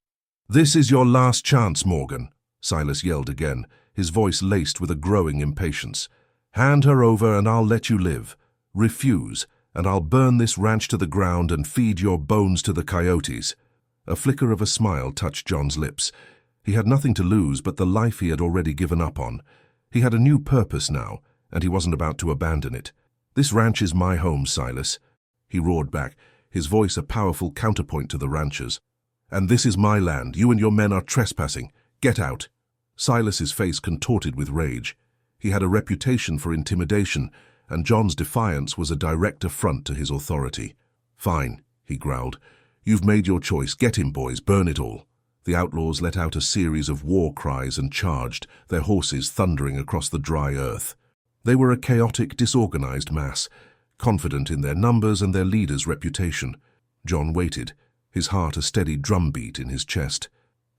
Speaker 1: "This is your last chance, Morgan," Silas yelled again, his voice laced with a growing impatience. "Hand her over and I'll let you live. Refuse, and I'll burn this ranch to the ground and feed your bones to the coyotes." A flicker of a smile touched John's lips. He had nothing to lose but the life he had already given up on. He had a new purpose now, and he wasn't about to abandon it. "This ranch is my home, Silas," he roared back, his voice a powerful counterpoint to the ranchers. "And this is my land. You and your men are trespassing. Get out." Silas's face contorted with rage. He had a reputation for intimidation, and John's defiance was a direct affront to his authority. "Fine," he growled. "You've made your choice. Get him, boys. Burn it all." The outlaws let out a series of war cries and charged, their horses thundering across the dry earth. They were a chaotic, disorganized mass, confident in their numbers and their leader's reputation. John waited, his heart a steady drumbeat in his chest.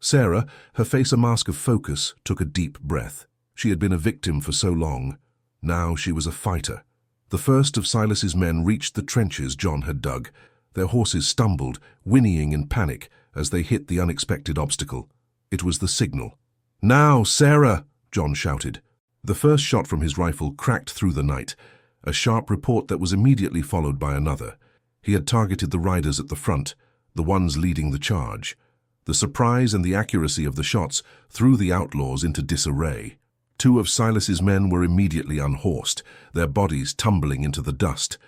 Speaker 1: Sarah, her face a mask of focus, took a deep breath. She had been a victim for so long. Now she was a fighter. The first of Silas's men reached the trenches John had dug. Their horses stumbled, whinnying in panic as they hit the unexpected obstacle. It was the signal. "Now, Sarah!" John shouted. The first shot from his rifle cracked through the night, a sharp report that was immediately followed by another. He had targeted the riders at the front, the ones leading the charge. The surprise and the accuracy of the shots threw the outlaws into disarray. Two of Silas's men were immediately unhorsed, their bodies tumbling into the dust.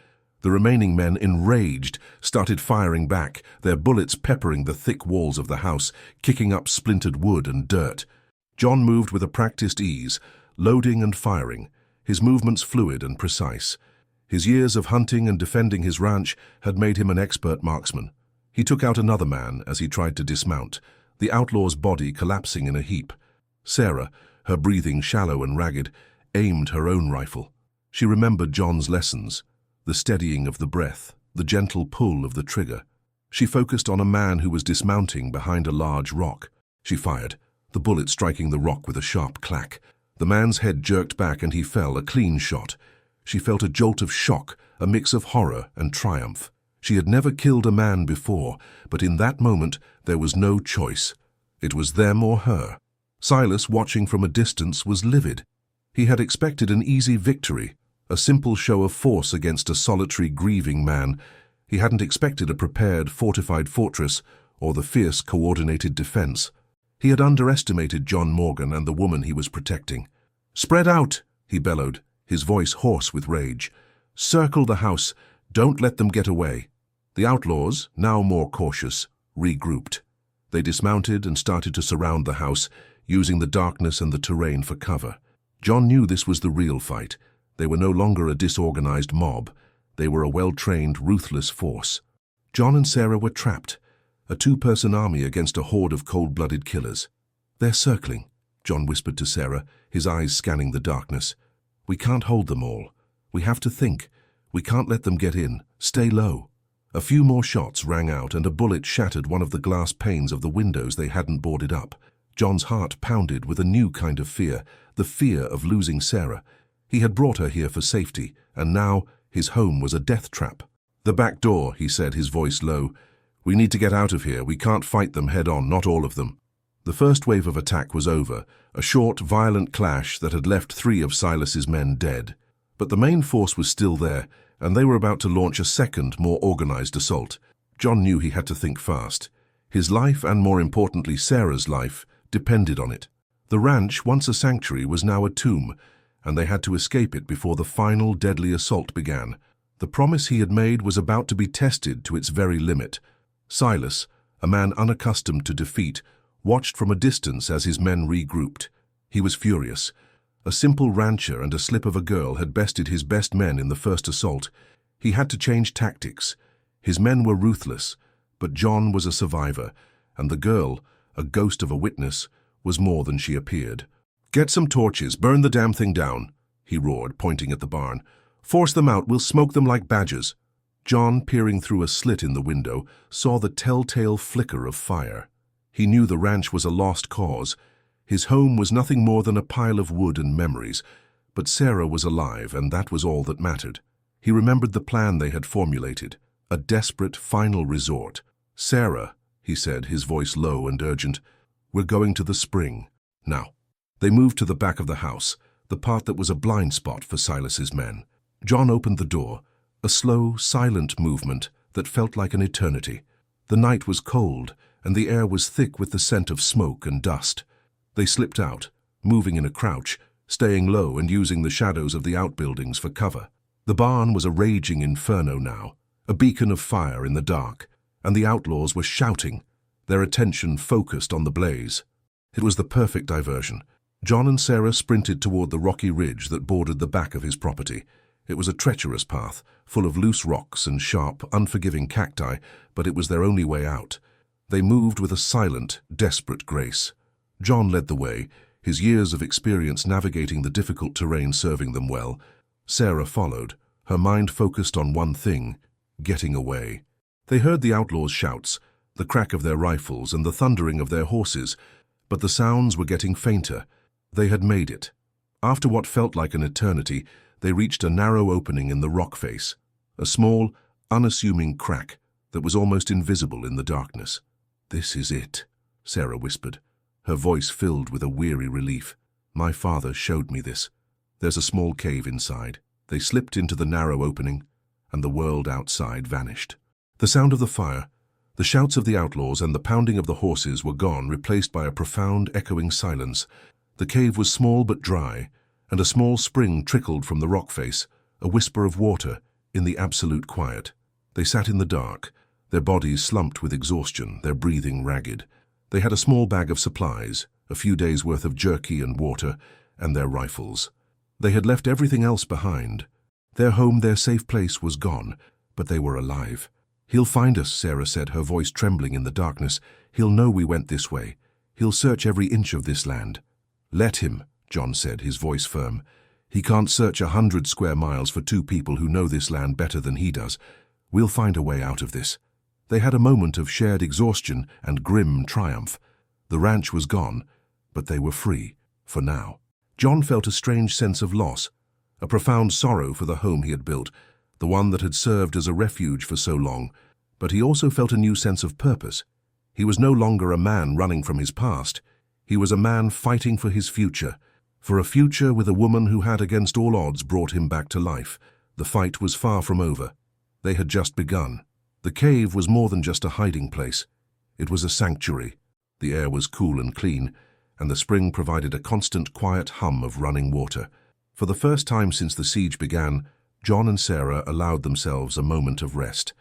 Speaker 1: The remaining men, enraged, started firing back, their bullets peppering the thick walls of the house, kicking up splintered wood and dirt. John moved with a practiced ease, loading and firing, his movements fluid and precise. His years of hunting and defending his ranch had made him an expert marksman. He took out another man as he tried to dismount, the outlaw's body collapsing in a heap. Sarah, her breathing shallow and ragged, aimed her own rifle. She remembered John's lessons, the steadying of the breath, the gentle pull of the trigger. She focused on a man who was dismounting behind a large rock. She fired, the bullet striking the rock with a sharp clack. The man's head jerked back and he fell, a clean shot. She felt a jolt of shock, a mix of horror and triumph. She had never killed a man before, but in that moment there was no choice. It was them or her. Silas, watching from a distance, was livid. He had expected an easy victory, a simple show of force against a solitary, grieving man. He hadn't expected a prepared, fortified fortress or the fierce, coordinated defense. He had underestimated John Morgan and the woman he was protecting. "Spread out," he bellowed, his voice hoarse with rage. "Circle the house. Don't let them get away." The outlaws, now more cautious, regrouped. They dismounted and started to surround the house, using the darkness and the terrain for cover. John knew this was the real fight. They were no longer a disorganized mob. They were a well-trained, ruthless force. John and Sarah were trapped, a two-person army against a horde of cold-blooded killers. "They're circling," John whispered to Sarah, his eyes scanning the darkness. "We can't hold them all. We have to think. We can't let them get in. Stay low." A few more shots rang out and a bullet shattered one of the glass panes of the windows they hadn't boarded up. John's heart pounded with a new kind of fear, the fear of losing Sarah. He had brought her here for safety, and now his home was a death trap. "The back door," he said, his voice low. "We need to get out of here. We can't fight them head-on, not all of them." The first wave of attack was over, a short, violent clash that had left 3 of Silas's men dead. But the main force was still there, and they were about to launch a second, more organized assault. John knew he had to think fast. His life, and more importantly Sarah's life, depended on it. The ranch, once a sanctuary, was now a tomb, and they had to escape it before the final deadly assault began. The promise he had made was about to be tested to its very limit. Silas, a man unaccustomed to defeat, watched from a distance as his men regrouped. He was furious. A simple rancher and a slip of a girl had bested his best men in the first assault. He had to change tactics. His men were ruthless, but John was a survivor, and the girl, a ghost of a witness, was more than she appeared. "Get some torches, burn the damn thing down," he roared, pointing at the barn. "Force them out, we'll smoke them like badgers." John, peering through a slit in the window, saw the telltale flicker of fire. He knew the ranch was a lost cause. His home was nothing more than a pile of wood and memories, but Sarah was alive, and that was all that mattered. He remembered the plan they had formulated, a desperate final resort. "Sarah," he said, his voice low and urgent, "we're going to the spring. Now." They moved to the back of the house, the part that was a blind spot for Silas's men. John opened the door, a slow, silent movement that felt like an eternity. The night was cold, and the air was thick with the scent of smoke and dust. They slipped out, moving in a crouch, staying low and using the shadows of the outbuildings for cover. The barn was a raging inferno now, a beacon of fire in the dark, and the outlaws were shouting, their attention focused on the blaze. It was the perfect diversion. John and Sarah sprinted toward the rocky ridge that bordered the back of his property. It was a treacherous path, full of loose rocks and sharp, unforgiving cacti, but it was their only way out. They moved with a silent, desperate grace. John led the way, his years of experience navigating the difficult terrain serving them well. Sarah followed, her mind focused on one thing: getting away. They heard the outlaws' shouts, the crack of their rifles and the thundering of their horses, but the sounds were getting fainter. They had made it. After what felt like an eternity, they reached a narrow opening in the rock face, a small, unassuming crack that was almost invisible in the darkness. "This is it," Sarah whispered, her voice filled with a weary relief. "My father showed me this. There's a small cave inside." They slipped into the narrow opening, and the world outside vanished. The sound of the fire, the shouts of the outlaws, and the pounding of the horses were gone, replaced by a profound, echoing silence. The cave was small but dry, and a small spring trickled from the rock face, a whisper of water in the absolute quiet. They sat in the dark, their bodies slumped with exhaustion, their breathing ragged. They had a small bag of supplies, a few days' worth of jerky and water, and their rifles. They had left everything else behind. Their home, their safe place, was gone, but they were alive. "He'll find us," Sarah said, her voice trembling in the darkness. "He'll know we went this way. He'll search every inch of this land." "Let him," John said, his voice firm. "He can't search 100 square miles for two people who know this land better than he does. We'll find a way out of this." They had a moment of shared exhaustion and grim triumph. The ranch was gone, but they were free, for now. John felt a strange sense of loss, a profound sorrow for the home he had built, the one that had served as a refuge for so long, but he also felt a new sense of purpose. He was no longer a man running from his past. He was a man fighting for his future, for a future with a woman who had, against all odds, brought him back to life. The fight was far from over. They had just begun. The cave was more than just a hiding place. It was a sanctuary. The air was cool and clean, and the spring provided a constant, quiet hum of running water. For the first time since the siege began, John and Sarah allowed themselves a moment of rest.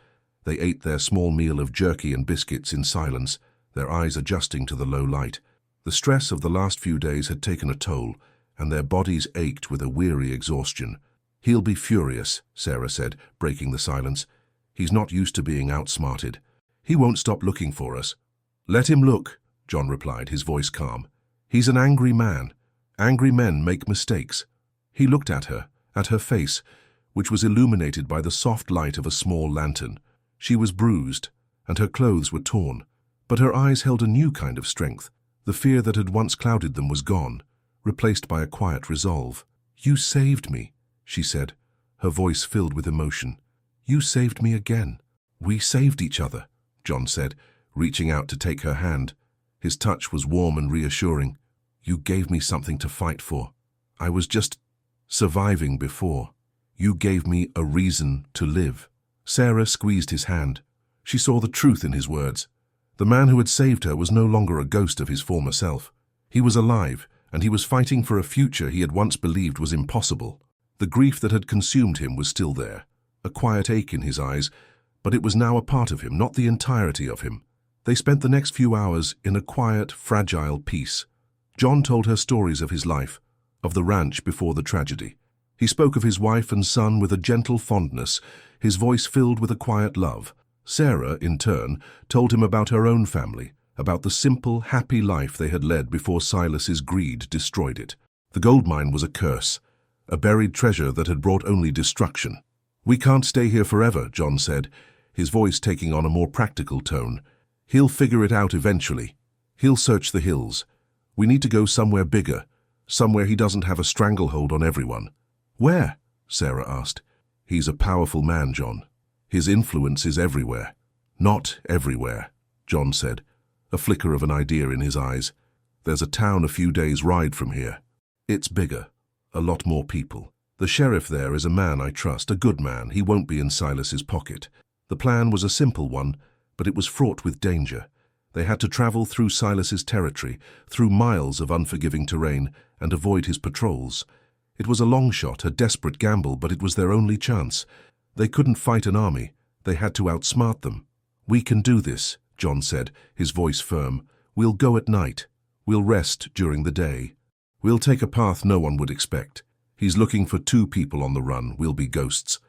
Speaker 1: They ate their small meal of jerky and biscuits in silence, their eyes adjusting to the low light. The stress of the last few days had taken a toll, and their bodies ached with a weary exhaustion. "He'll be furious," Sarah said, breaking the silence. "He's not used to being outsmarted. He won't stop looking for us." "Let him look," John replied, his voice calm. "He's an angry man. Angry men make mistakes." He looked at her face, which was illuminated by the soft light of a small lantern. She was bruised, and her clothes were torn, but her eyes held a new kind of strength. The fear that had once clouded them was gone, replaced by a quiet resolve. "You saved me," she said, her voice filled with emotion. "You saved me again." "We saved each other," John said, reaching out to take her hand. His touch was warm and reassuring. "You gave me something to fight for. I was just surviving before. You gave me a reason to live." Sarah squeezed his hand. She saw the truth in his words. The man who had saved her was no longer a ghost of his former self. He was alive, and he was fighting for a future he had once believed was impossible. The grief that had consumed him was still there, a quiet ache in his eyes, but it was now a part of him, not the entirety of him. They spent the next few hours in a quiet, fragile peace. John told her stories of his life, of the ranch before the tragedy. He spoke of his wife and son with a gentle fondness, his voice filled with a quiet love. Sarah, in turn, told him about her own family, about the simple, happy life they had led before Silas's greed destroyed it. The gold mine was a curse, a buried treasure that had brought only destruction. "We can't stay here forever," John said, his voice taking on a more practical tone. "He'll figure it out eventually. He'll search the hills. We need to go somewhere bigger, somewhere he doesn't have a stranglehold on everyone." "Where?" Sarah asked. "He's a powerful man, John. His influence is everywhere." "Not everywhere," John said, a flicker of an idea in his eyes. "There's a town a few days' ride from here. It's bigger, a lot more people. The sheriff there is a man I trust, a good man. He won't be in Silas's pocket." The plan was a simple one, but it was fraught with danger. They had to travel through Silas's territory, through miles of unforgiving terrain, and avoid his patrols. It was a long shot, a desperate gamble, but it was their only chance. They couldn't fight an army. They had to outsmart them. "We can do this," John said, his voice firm. "We'll go at night. We'll rest during the day. We'll take a path no one would expect. He's looking for 2 people on the run. We'll be ghosts."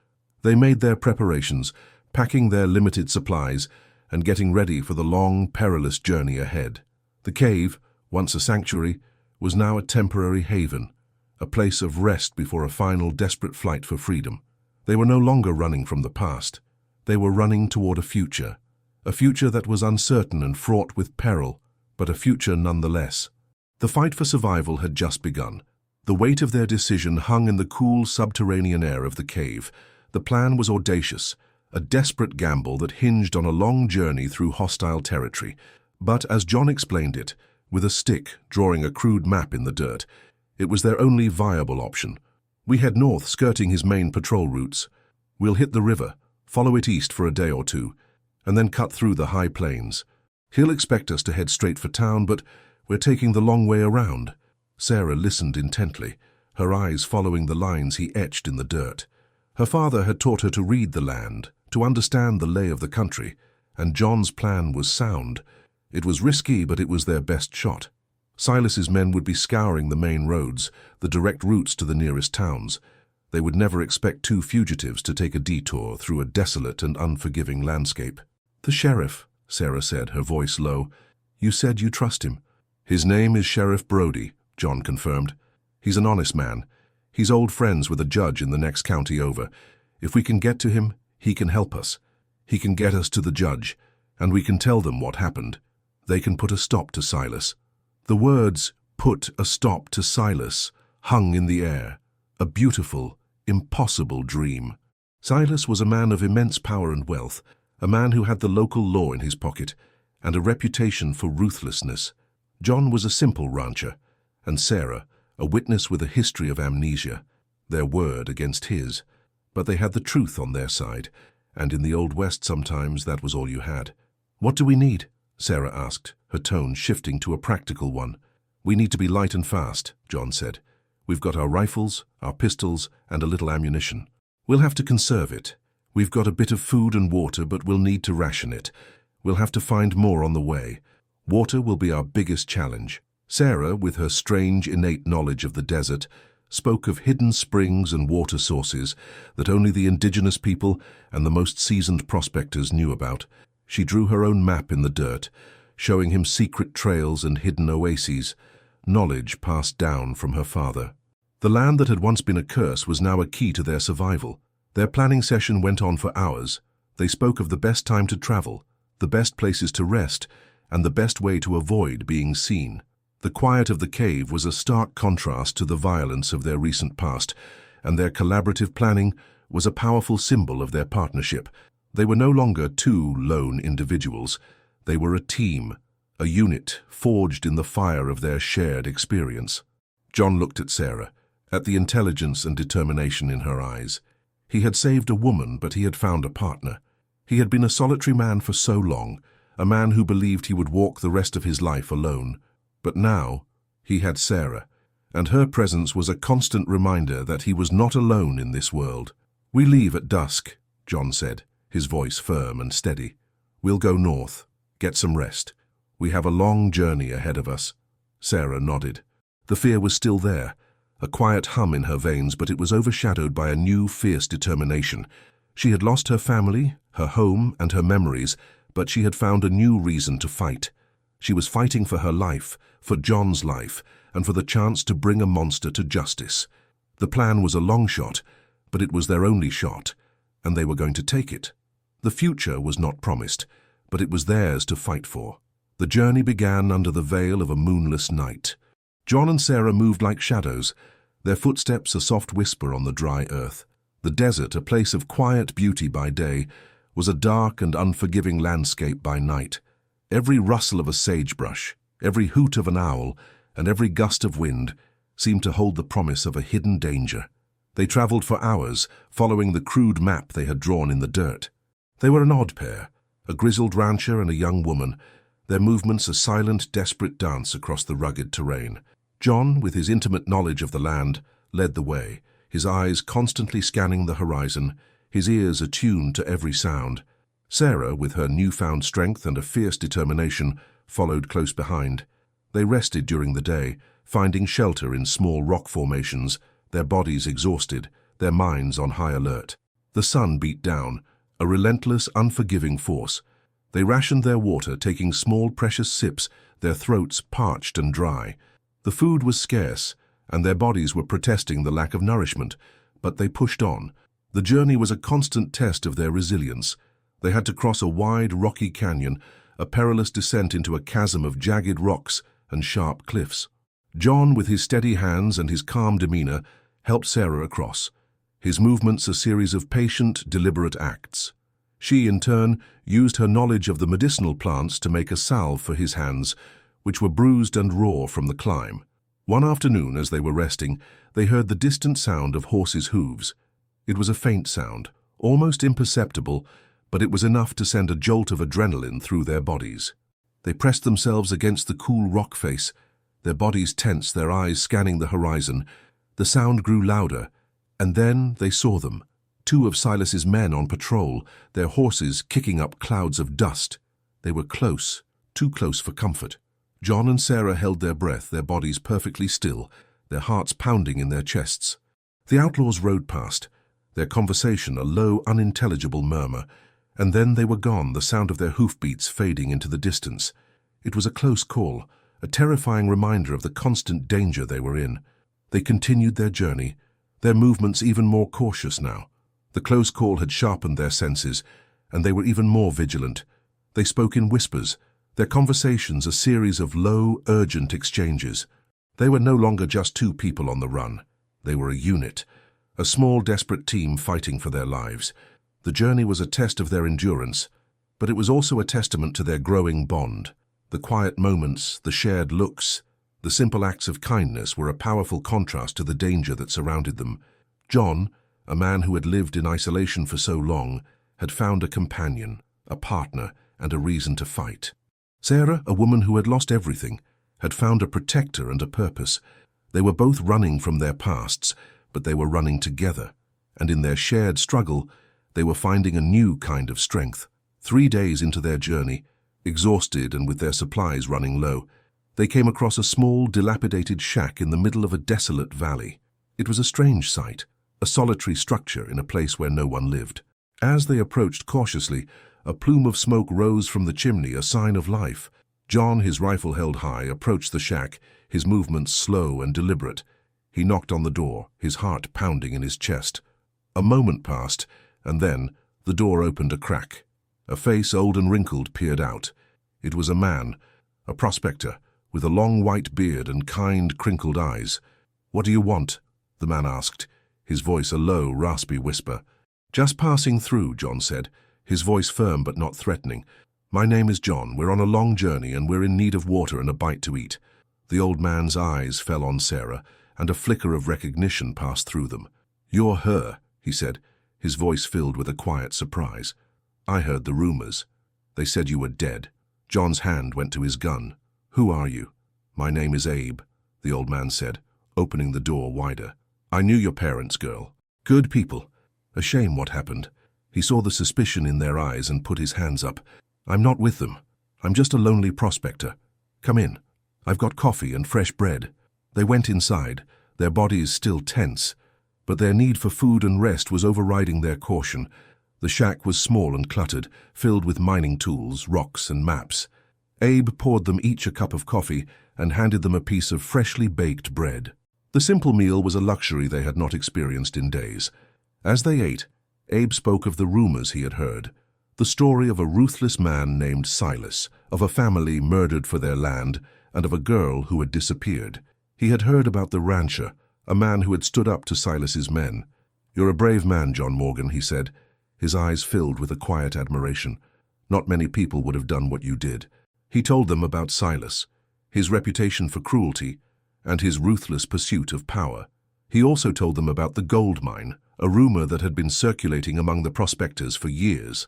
Speaker 1: They made their preparations, packing their limited supplies and getting ready for the long, perilous journey ahead. The cave, once a sanctuary, was now a temporary haven, a place of rest before a final desperate flight for freedom. They were no longer running from the past. They were running toward a future that was uncertain and fraught with peril, but a future nonetheless. The fight for survival had just begun. The weight of their decision hung in the cool subterranean air of the cave. The plan was audacious, a desperate gamble that hinged on a long journey through hostile territory. But as John explained it, with a stick drawing a crude map in the dirt, it was their only viable option. "We head north, skirting his main patrol routes. We'll hit the river, follow it east for a day or 2, and then cut through the high plains. He'll expect us to head straight for town, but we're taking the long way around." Sarah listened intently, her eyes following the lines he etched in the dirt. Her father had taught her to read the land, to understand the lay of the country, and John's plan was sound. It was risky, but it was their best shot. Silas's men would be scouring the main roads, the direct routes to the nearest towns. They would never expect 2 fugitives to take a detour through a desolate and unforgiving landscape. "The sheriff," Sarah said, her voice low. "You said you trust him." "His name is Sheriff Brody," John confirmed. "He's an honest man. He's old friends with a judge in the next county over. If we can get to him, he can help us. He can get us to the judge, and we can tell them what happened. They can put a stop to Silas." The words, "put a stop to Silas," hung in the air, a beautiful, impossible dream. Silas was a man of immense power and wealth, a man who had the local law in his pocket, and a reputation for ruthlessness. John was a simple rancher, and Sarah, a witness with a history of amnesia, their word against his. But they had the truth on their side, and in the Old West sometimes that was all you had. "What do we need?" Sarah asked, her tone shifting to a practical one. "We need to be light and fast," John said. "We've got our rifles, our pistols, and a little ammunition. We'll have to conserve it. We've got a bit of food and water, but we'll need to ration it. We'll have to find more on the way. Water will be our biggest challenge." Sarah, with her strange, innate knowledge of the desert, spoke of hidden springs and water sources that only the indigenous people and the most seasoned prospectors knew about. She drew her own map in the dirt, showing him secret trails and hidden oases, knowledge passed down from her father. The land that had once been a curse was now a key to their survival. Their planning session went on for hours. They spoke of the best time to travel, the best places to rest, and the best way to avoid being seen. The quiet of the cave was a stark contrast to the violence of their recent past, and their collaborative planning was a powerful symbol of their partnership. They were no longer 2 lone individuals. They were a team, a unit forged in the fire of their shared experience. John looked at Sarah, at the intelligence and determination in her eyes. He had saved a woman, but he had found a partner. He had been a solitary man for so long, a man who believed he would walk the rest of his life alone. But now, he had Sarah, and her presence was a constant reminder that he was not alone in this world. "We leave at dusk," John said, his voice firm and steady. "We'll go north, get some rest. We have a long journey ahead of us." Sarah nodded. The fear was still there, a quiet hum in her veins, but it was overshadowed by a new, fierce determination. She had lost her family, her home, and her memories, but she had found a new reason to fight. She was fighting for her life, for John's life, and for the chance to bring a monster to justice. The plan was a long shot, but it was their only shot, and they were going to take it. The future was not promised, but it was theirs to fight for. The journey began under the veil of a moonless night. John and Sarah moved like shadows, their footsteps a soft whisper on the dry earth. The desert, a place of quiet beauty by day, was a dark and unforgiving landscape by night. Every rustle of a sagebrush, every hoot of an owl, and every gust of wind seemed to hold the promise of a hidden danger. They traveled for hours, following the crude map they had drawn in the dirt. They were an odd pair, a grizzled rancher and a young woman, their movements a silent, desperate dance across the rugged terrain. John, with his intimate knowledge of the land, led the way, his eyes constantly scanning the horizon, his ears attuned to every sound. Sarah, with her newfound strength and a fierce determination, followed close behind. They rested during the day, finding shelter in small rock formations, their bodies exhausted, their minds on high alert. The sun beat down, a relentless, unforgiving force. They rationed their water, taking small, precious sips, their throats parched and dry. The food was scarce, and their bodies were protesting the lack of nourishment, but they pushed on. The journey was a constant test of their resilience. They had to cross a wide, rocky canyon, a perilous descent into a chasm of jagged rocks and sharp cliffs. John, with his steady hands and his calm demeanor, helped Sarah across, his movements a series of patient, deliberate acts. She, in turn, used her knowledge of the medicinal plants to make a salve for his hands, which were bruised and raw from the climb. One afternoon, as they were resting, they heard the distant sound of horses' hooves. It was a faint sound, almost imperceptible, but it was enough to send a jolt of adrenaline through their bodies. They pressed themselves against the cool rock face, their bodies tense, their eyes scanning the horizon. The sound grew louder, and then they saw them, two of Silas's men on patrol, their horses kicking up clouds of dust. They were close, too close for comfort. John and Sarah held their breath, their bodies perfectly still, their hearts pounding in their chests. The outlaws rode past, their conversation a low, unintelligible murmur, and then they were gone, the sound of their hoofbeats fading into the distance. It was a close call, a terrifying reminder of the constant danger they were in. They continued their journey, their movements even more cautious now. The close call had sharpened their senses, and they were even more vigilant. They spoke in whispers, their conversations a series of low, urgent exchanges. They were no longer just two people on the run. They were a unit, a small, desperate team fighting for their lives. The journey was a test of their endurance, but it was also a testament to their growing bond. The quiet moments, the shared looks, the simple acts of kindness were a powerful contrast to the danger that surrounded them. John, a man who had lived in isolation for so long, had found a companion, a partner, and a reason to fight. Sarah, a woman who had lost everything, had found a protector and a purpose. They were both running from their pasts, but they were running together, and in their shared struggle, they were finding a new kind of strength. 3 days into their journey, exhausted and with their supplies running low, they came across a small, dilapidated shack in the middle of a desolate valley. It was a strange sight, a solitary structure in a place where no one lived. As they approached cautiously, a plume of smoke rose from the chimney, a sign of life. John, his rifle held high, approached the shack, his movements slow and deliberate. He knocked on the door, his heart pounding in his chest. A moment passed, and then the door opened a crack. A face, old and wrinkled, peered out. It was a man, a prospector, with a long white beard and kind, crinkled eyes. "What do you want?" the man asked, his voice a low, raspy whisper. "Just passing through," John said, his voice firm but not threatening. "My name is John. We're on a long journey and we're in need of water and a bite to eat." The old man's eyes fell on Sarah, and a flicker of recognition passed through them. "You're her," he said, his voice filled with a quiet surprise. "I heard the rumors. They said you were dead." John's hand went to his gun. "Who are you?" "My name is Abe," the old man said, opening the door wider. "I knew your parents, girl. Good people. A shame what happened." He saw the suspicion in their eyes and put his hands up. "I'm not with them. I'm just a lonely prospector. Come in. I've got coffee and fresh bread." They went inside, their bodies still tense, but their need for food and rest was overriding their caution. The shack was small and cluttered, filled with mining tools, rocks, and maps. Abe poured them each a cup of coffee and handed them a piece of freshly baked bread. The simple meal was a luxury they had not experienced in days. As they ate, Abe spoke of the rumors he had heard. The story of a ruthless man named Silas, of a family murdered for their land, and of a girl who had disappeared. He had heard about the rancher, a man who had stood up to Silas's men. "You're a brave man, John Morgan," he said, his eyes filled with a quiet admiration. "Not many people would have done what you did." He told them about Silas, his reputation for cruelty, and his ruthless pursuit of power. He also told them about the gold mine, a rumor that had been circulating among the prospectors for years.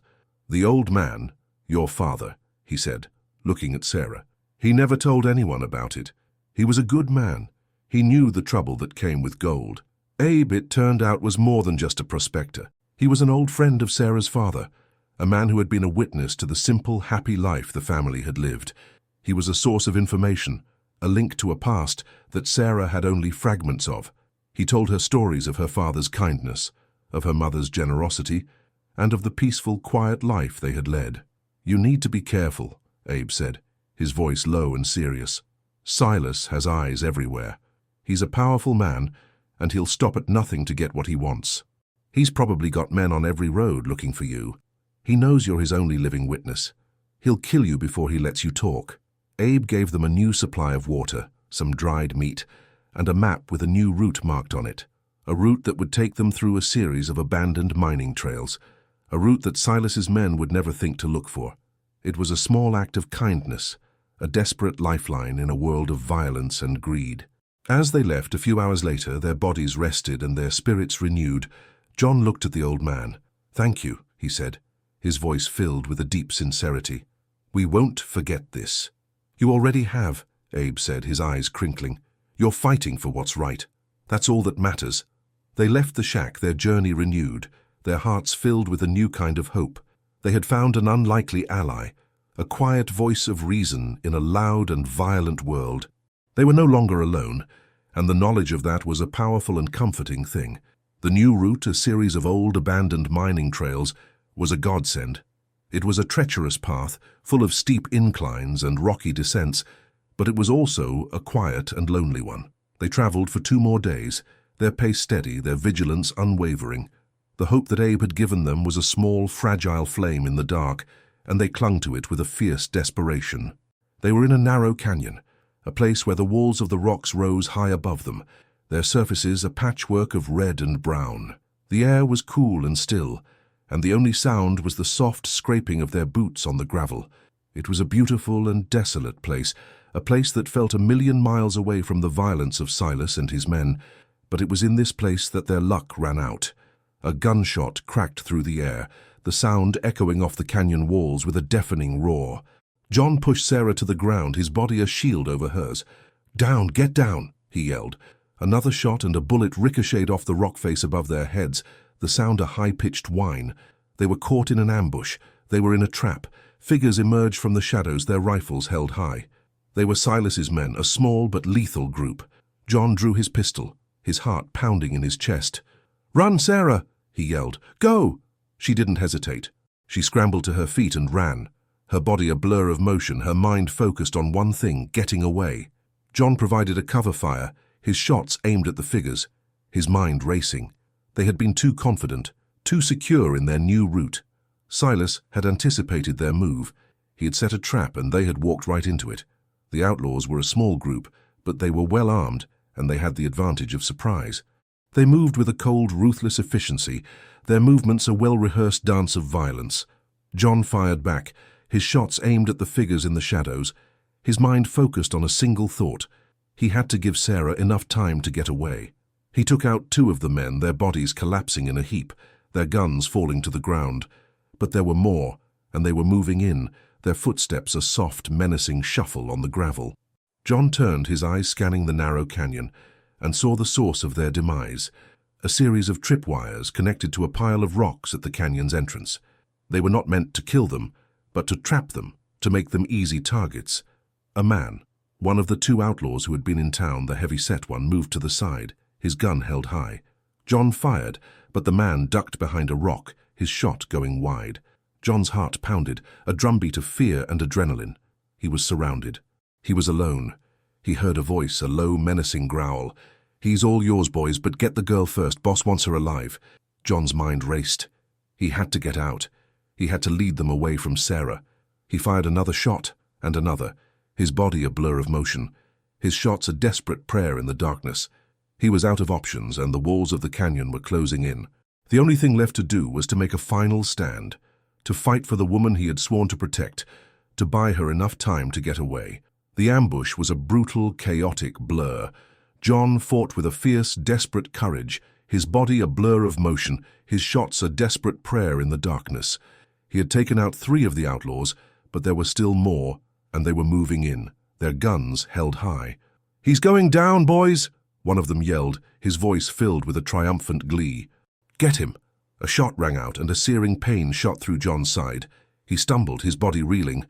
Speaker 1: "The old man, your father," he said, looking at Sarah. "He never told anyone about it. He was a good man. He knew the trouble that came with gold." Abe, it turned out, was more than just a prospector. He was an old friend of Sarah's father, a man who had been a witness to the simple, happy life the family had lived. He was a source of information, a link to a past that Sarah had only fragments of. He told her stories of her father's kindness, of her mother's generosity, and of the peaceful, quiet life they had led. "You need to be careful," Abe said, his voice low and serious. "Silas has eyes everywhere. He's a powerful man, and he'll stop at nothing to get what he wants. He's probably got men on every road looking for you. He knows you're his only living witness. He'll kill you before he lets you talk." Abe gave them a new supply of water, some dried meat, and a map with a new route marked on it, a route that would take them through a series of abandoned mining trails, a route that Silas's men would never think to look for. It was a small act of kindness, a desperate lifeline in a world of violence and greed. As they left a few hours later, their bodies rested and their spirits renewed, John looked at the old man. "Thank you," he said, his voice filled with a deep sincerity. "We won't forget this." "You already have," Abe said, his eyes crinkling. "You're fighting for what's right. That's all that matters." They left the shack, their journey renewed, their hearts filled with a new kind of hope. They had found an unlikely ally, a quiet voice of reason in a loud and violent world. They were no longer alone, and the knowledge of that was a powerful and comforting thing. The new route, a series of old abandoned mining trails, was a godsend. It was a treacherous path, full of steep inclines and rocky descents, but it was also a quiet and lonely one. They traveled for 2 more days, their pace steady, their vigilance unwavering. The hope that Abe had given them was a small, fragile flame in the dark, and they clung to it with a fierce desperation. They were in a narrow canyon, a place where the walls of the rocks rose high above them, their surfaces a patchwork of red and brown. The air was cool and still, and the only sound was the soft scraping of their boots on the gravel. It was a beautiful and desolate place, a place that felt 1,000,000 miles away from the violence of Silas and his men, but it was in this place that their luck ran out. A gunshot cracked through the air, the sound echoing off the canyon walls with a deafening roar. John pushed Sarah to the ground, his body a shield over hers. "Down, get down," he yelled. Another shot and a bullet ricocheted off the rock face above their heads, the sound a high-pitched whine. They were caught in an ambush. They were in a trap. Figures emerged from the shadows, their rifles held high. They were Silas's men, a small but lethal group. John drew his pistol, his heart pounding in his chest. "Run, Sarah!" he yelled. "Go!" She didn't hesitate. She scrambled to her feet and ran, her body a blur of motion, her mind focused on one thing, getting away. John provided a cover fire, his shots aimed at the figures, his mind racing. They had been too confident, too secure in their new route. Silas had anticipated their move. He had set a trap and they had walked right into it. The outlaws were a small group, but they were well armed and they had the advantage of surprise. They moved with a cold, ruthless efficiency, their movements a well-rehearsed dance of violence. John fired back, his shots aimed at the figures in the shadows, his mind focused on a single thought. He had to give Sarah enough time to get away. He took out 2 of the men, their bodies collapsing in a heap, their guns falling to the ground. But there were more, and they were moving in, their footsteps a soft, menacing shuffle on the gravel. John turned, his eyes scanning the narrow canyon, and saw the source of their demise, a series of tripwires connected to a pile of rocks at the canyon's entrance. They were not meant to kill them, but to trap them, to make them easy targets. A man, one of the 2 outlaws who had been in town, the heavy-set one, moved to the side, his gun held high. John fired, but the man ducked behind a rock, his shot going wide. John's heart pounded, a drumbeat of fear and adrenaline. He was surrounded. He was alone. He heard a voice, a low, menacing growl. "He's all yours, boys, but get the girl first. Boss wants her alive." John's mind raced. He had to get out. He had to lead them away from Sarah. He fired another shot, and another, his body a blur of motion, his shots a desperate prayer in the darkness. He was out of options, and the walls of the canyon were closing in. The only thing left to do was to make a final stand, to fight for the woman he had sworn to protect, to buy her enough time to get away. The ambush was a brutal, chaotic blur. John fought with a fierce, desperate courage, his body a blur of motion, his shots a desperate prayer in the darkness. He had taken out 3 of the outlaws, but there were still more, and they were moving in, their guns held high. "He's going down, boys!" one of them yelled, his voice filled with a triumphant glee. "Get him!" A shot rang out, and a searing pain shot through John's side. He stumbled, his body reeling,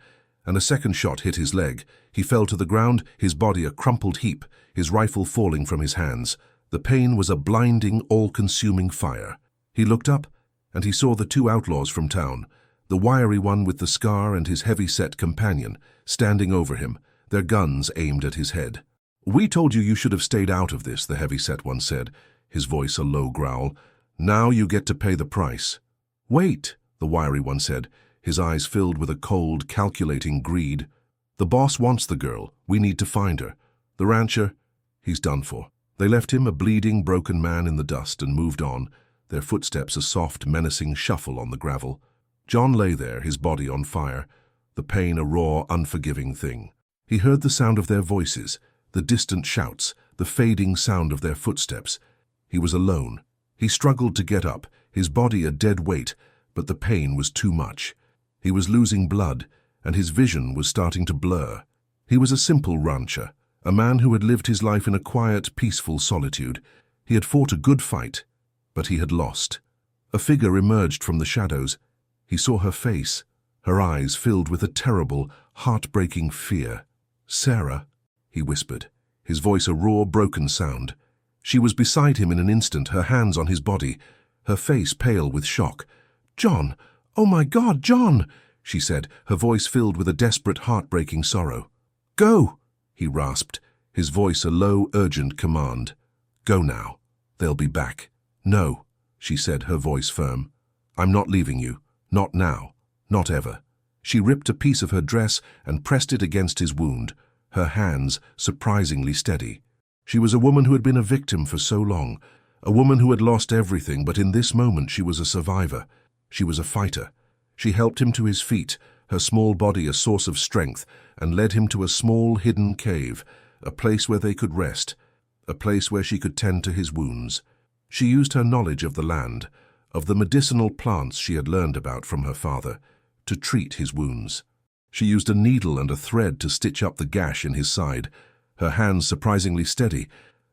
Speaker 1: and a second shot hit his leg. He fell to the ground, his body a crumpled heap, his rifle falling from his hands. The pain was a blinding, all-consuming fire. He looked up, and he saw the 2 outlaws from town, the wiry one with the scar and his heavy-set companion, standing over him, their guns aimed at his head. "We told you should have stayed out of this," the heavy-set one said, his voice a low growl. "Now you get to pay the price." "Wait," the wiry one said, his eyes filled with a cold, calculating greed. "The boss wants the girl. We need to find her. The rancher, he's done for." They left him a bleeding, broken man in the dust and moved on, their footsteps a soft, menacing shuffle on the gravel. John lay there, his body on fire, the pain a raw, unforgiving thing. He heard the sound of their voices, the distant shouts, the fading sound of their footsteps. He was alone. He struggled to get up, his body a dead weight, but the pain was too much. He was losing blood, and his vision was starting to blur. He was a simple rancher, a man who had lived his life in a quiet, peaceful solitude. He had fought a good fight, but he had lost. A figure emerged from the shadows. He saw her face, her eyes filled with a terrible, heartbreaking fear. "Sarah," he whispered, his voice a raw, broken sound. She was beside him in an instant, her hands on his body, her face pale with shock. "John! Oh my God, John!" she said, her voice filled with a desperate, heartbreaking sorrow. "Go!" he rasped, his voice a low, urgent command. "Go now. They'll be back." "No," she said, her voice firm. "I'm not leaving you. Not now. Not ever." She ripped a piece of her dress and pressed it against his wound, her hands surprisingly steady. She was a woman who had been a victim for so long, a woman who had lost everything, but in this moment she was a survivor. She was a fighter. She helped him to his feet, her small body a source of strength, and led him to a small, hidden cave, a place where they could rest, a place where she could tend to his wounds. She used her knowledge of the land, of the medicinal plants she had learned about from her father, to treat his wounds. She used a needle and a thread to stitch up the gash in his side, her hands surprisingly steady,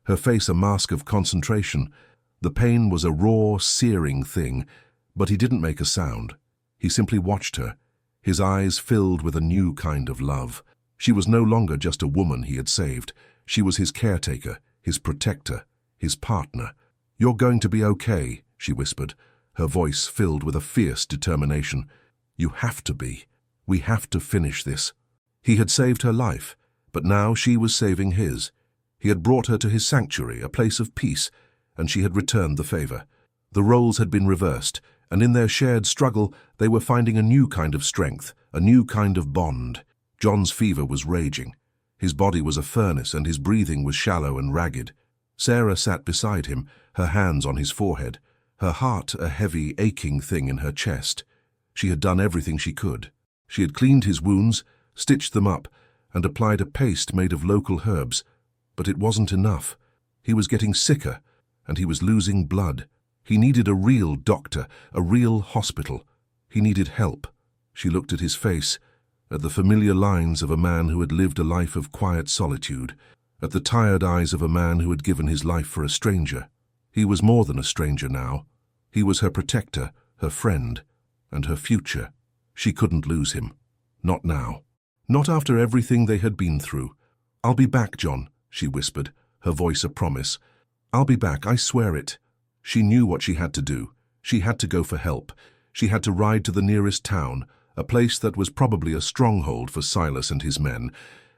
Speaker 1: her face a mask of concentration. The pain was a raw, searing thing, but he didn't make a sound. He simply watched her, his eyes filled with a new kind of love. She was no longer just a woman he had saved. She was his caretaker, his protector, his partner. "You're going to be okay," she whispered, her voice filled with a fierce determination. "You have to be. We have to finish this." He had saved her life, but now she was saving his. He had brought her to his sanctuary, a place of peace, and she had returned the favor. The roles had been reversed, and in their shared struggle they were finding a new kind of strength, a new kind of bond. John's fever was raging. His body was a furnace, and his breathing was shallow and ragged. Sarah sat beside him, her hands on his forehead, her heart a heavy, aching thing in her chest. She had done everything she could. She had cleaned his wounds, stitched them up, and applied a paste made of local herbs. But it wasn't enough. He was getting sicker, and he was losing blood. He needed a real doctor, a real hospital. He needed help. She looked at his face, at the familiar lines of a man who had lived a life of quiet solitude, at the tired eyes of a man who had given his life for a stranger. He was more than a stranger now. He was her protector, her friend, and her future. She couldn't lose him. Not now. Not after everything they had been through. "I'll be back, John," she whispered, her voice a promise. "I'll be back, I swear it." She knew what she had to do. She had to go for help. She had to ride to the nearest town, a place that was probably a stronghold for Silas and his men,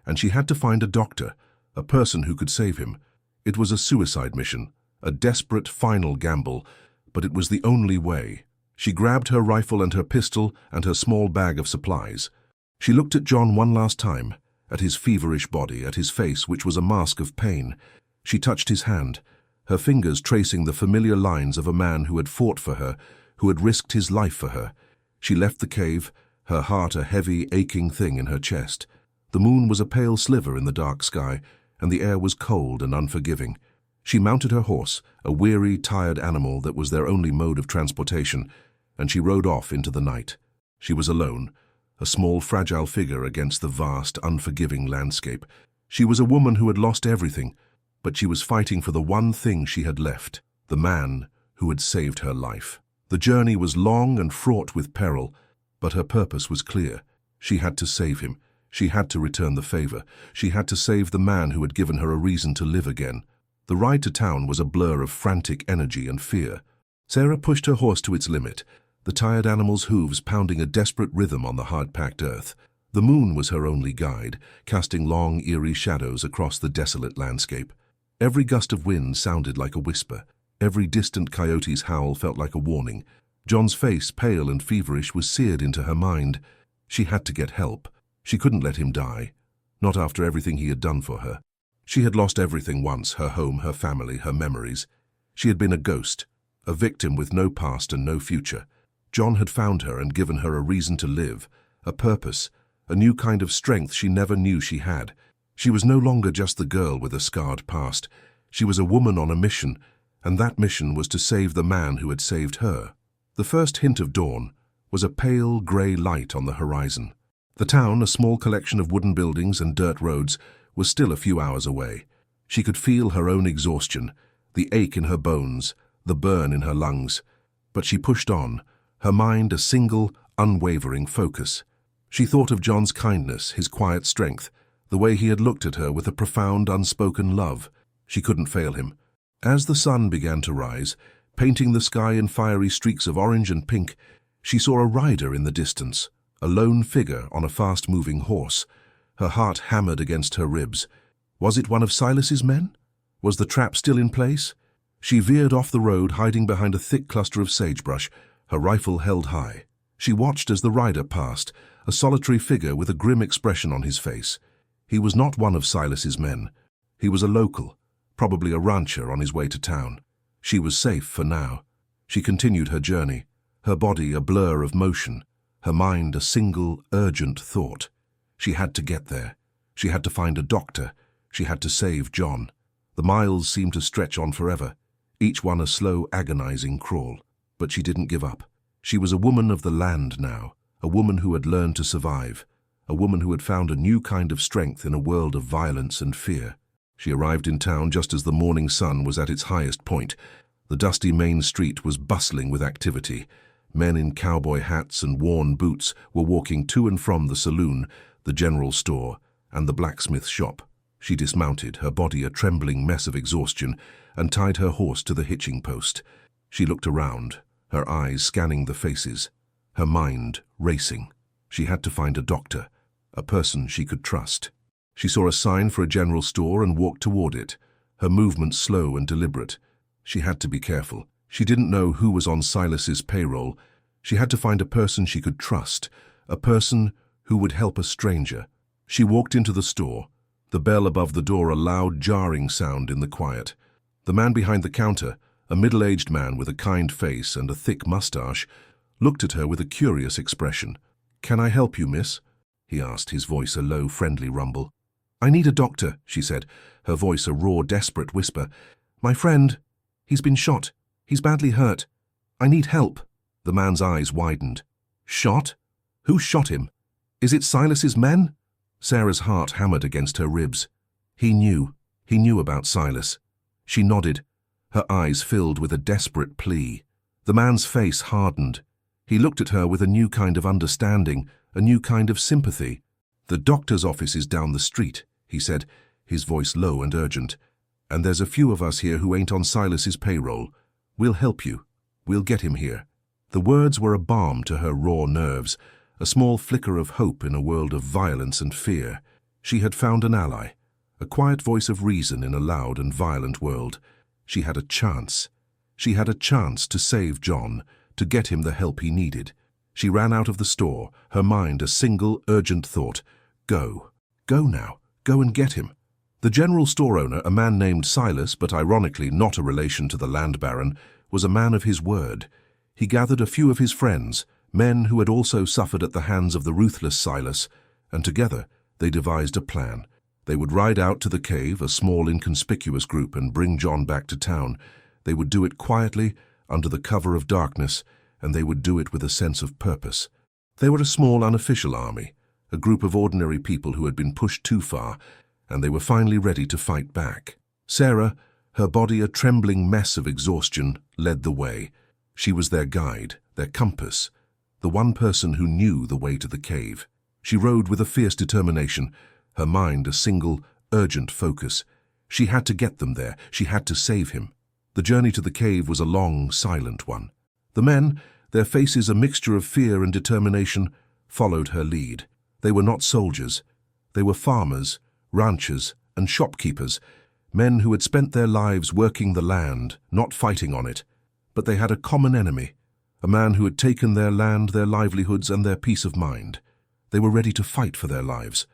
Speaker 1: and she had to find a doctor, a person who could save him. It was a suicide mission, a desperate final gamble, but it was the only way. She grabbed her rifle and her pistol and her small bag of supplies. She looked at John one last time, at his feverish body, at his face, which was a mask of pain. She touched his hand, her fingers tracing the familiar lines of a man who had fought for her, who had risked his life for her. She left the cave, her heart a heavy, aching thing in her chest. The moon was a pale sliver in the dark sky, and the air was cold and unforgiving. She mounted her horse, a weary, tired animal that was their only mode of transportation, and she rode off into the night. She was alone, a small, fragile figure against the vast, unforgiving landscape. She was a woman who had lost everything, but she was fighting for the one thing she had left, the man who had saved her life. The journey was long and fraught with peril, but her purpose was clear. She had to save him. She had to return the favor. She had to save the man who had given her a reason to live again. The ride to town was a blur of frantic energy and fear. Sarah pushed her horse to its limit, the tired animal's hooves pounding a desperate rhythm on the hard-packed earth. The moon was her only guide, casting long, eerie shadows across the desolate landscape. Every gust of wind sounded like a whisper. Every distant coyote's howl felt like a warning. John's face, pale and feverish, was seared into her mind. She had to get help. She couldn't let him die, not after everything he had done for her. She had lost everything once, her home, her family, her memories. She had been a ghost, a victim with no past and no future. John had found her and given her a reason to live, a purpose, a new kind of strength she never knew she had. She was no longer just the girl with a scarred past. She was a woman on a mission, and that mission was to save the man who had saved her. The first hint of dawn was a pale, grey light on the horizon. The town, a small collection of wooden buildings and dirt roads, was still a few hours away. She could feel her own exhaustion, the ache in her bones, the burn in her lungs. But she pushed on, her mind a single, unwavering focus. She thought of John's kindness, his quiet strength, the way he had looked at her with a profound, unspoken love. She couldn't fail him. As the sun began to rise, painting the sky in fiery streaks of orange and pink, she saw a rider in the distance, a lone figure on a fast-moving horse. Her heart hammered against her ribs. Was it one of Silas's men? Was the trap still in place? She veered off the road, hiding behind a thick cluster of sagebrush, her rifle held high. She watched as the rider passed, a solitary figure with a grim expression on his face. He was not one of Silas's men. He was a local, probably a rancher on his way to town. She was safe for now. She continued her journey, her body a blur of motion, her mind a single, urgent thought. She had to get there. She had to find a doctor. She had to save John. The miles seemed to stretch on forever, each one a slow, agonizing crawl. But she didn't give up. She was a woman of the land now, a woman who had learned to survive, a woman who had found a new kind of strength in a world of violence and fear. She arrived in town just as the morning sun was at its highest point. The dusty main street was bustling with activity. Men in cowboy hats and worn boots were walking to and from the saloon, the general store, and the blacksmith shop. She dismounted, her body a trembling mess of exhaustion, and tied her horse to the hitching post. She looked around, her eyes scanning the faces, her mind racing. She had to find a doctor, a person she could trust. She saw a sign for a general store and walked toward it, her movements slow and deliberate. She had to be careful. She didn't know who was on Silas's payroll. She had to find a person she could trust, a person who would help a stranger. She walked into the store, the bell above the door a loud, jarring sound in the quiet. The man behind the counter, a middle-aged man with a kind face and a thick mustache, looked at her with a curious expression. "Can I help you, miss?" he asked, his voice a low, friendly rumble. "I need a doctor," she said, her voice a raw, desperate whisper. "My friend, he's been shot. He's badly hurt. I need help." The man's eyes widened. "Shot? Who shot him? Is it Silas's men?" Sarah's heart hammered against her ribs. He knew about Silas. She nodded, her eyes filled with a desperate plea. The man's face hardened. He looked at her with a new kind of understanding, a new kind of sympathy. "The doctor's office is down the street," he said, his voice low and urgent. "And there's a few of us here who ain't on Silas's payroll. We'll help you. We'll get him here." The words were a balm to her raw nerves, a small flicker of hope in a world of violence and fear. She had found an ally, a quiet voice of reason in a loud and violent world. She had a chance. She had a chance to save John, to get him the help he needed. She ran out of the store, her mind a single urgent thought. Go. Go now. Go and get him. The general store owner, a man named Silas, but ironically not a relation to the land baron, was a man of his word. He gathered a few of his friends, men who had also suffered at the hands of the ruthless Silas, and together they devised a plan. They would ride out to the cave, a small inconspicuous group, and bring John back to town. They would do it quietly, under the cover of darkness, and they would do it with a sense of purpose. They were a small unofficial army, a group of ordinary people who had been pushed too far, and they were finally ready to fight back. Sarah, her body a trembling mess of exhaustion, led the way. She was their guide, their compass, the one person who knew the way to the cave. She rode with a fierce determination, her mind a single, urgent focus. She had to get them there. She had to save him. The journey to the cave was a long, silent one. The men, their faces a mixture of fear and determination, followed her lead. They were not soldiers. They were farmers, ranchers, and shopkeepers, men who had spent their lives working the land, not fighting on it. But they had a common enemy, a man who had taken their land, their livelihoods, and their peace of mind. They were ready to fight for their lives.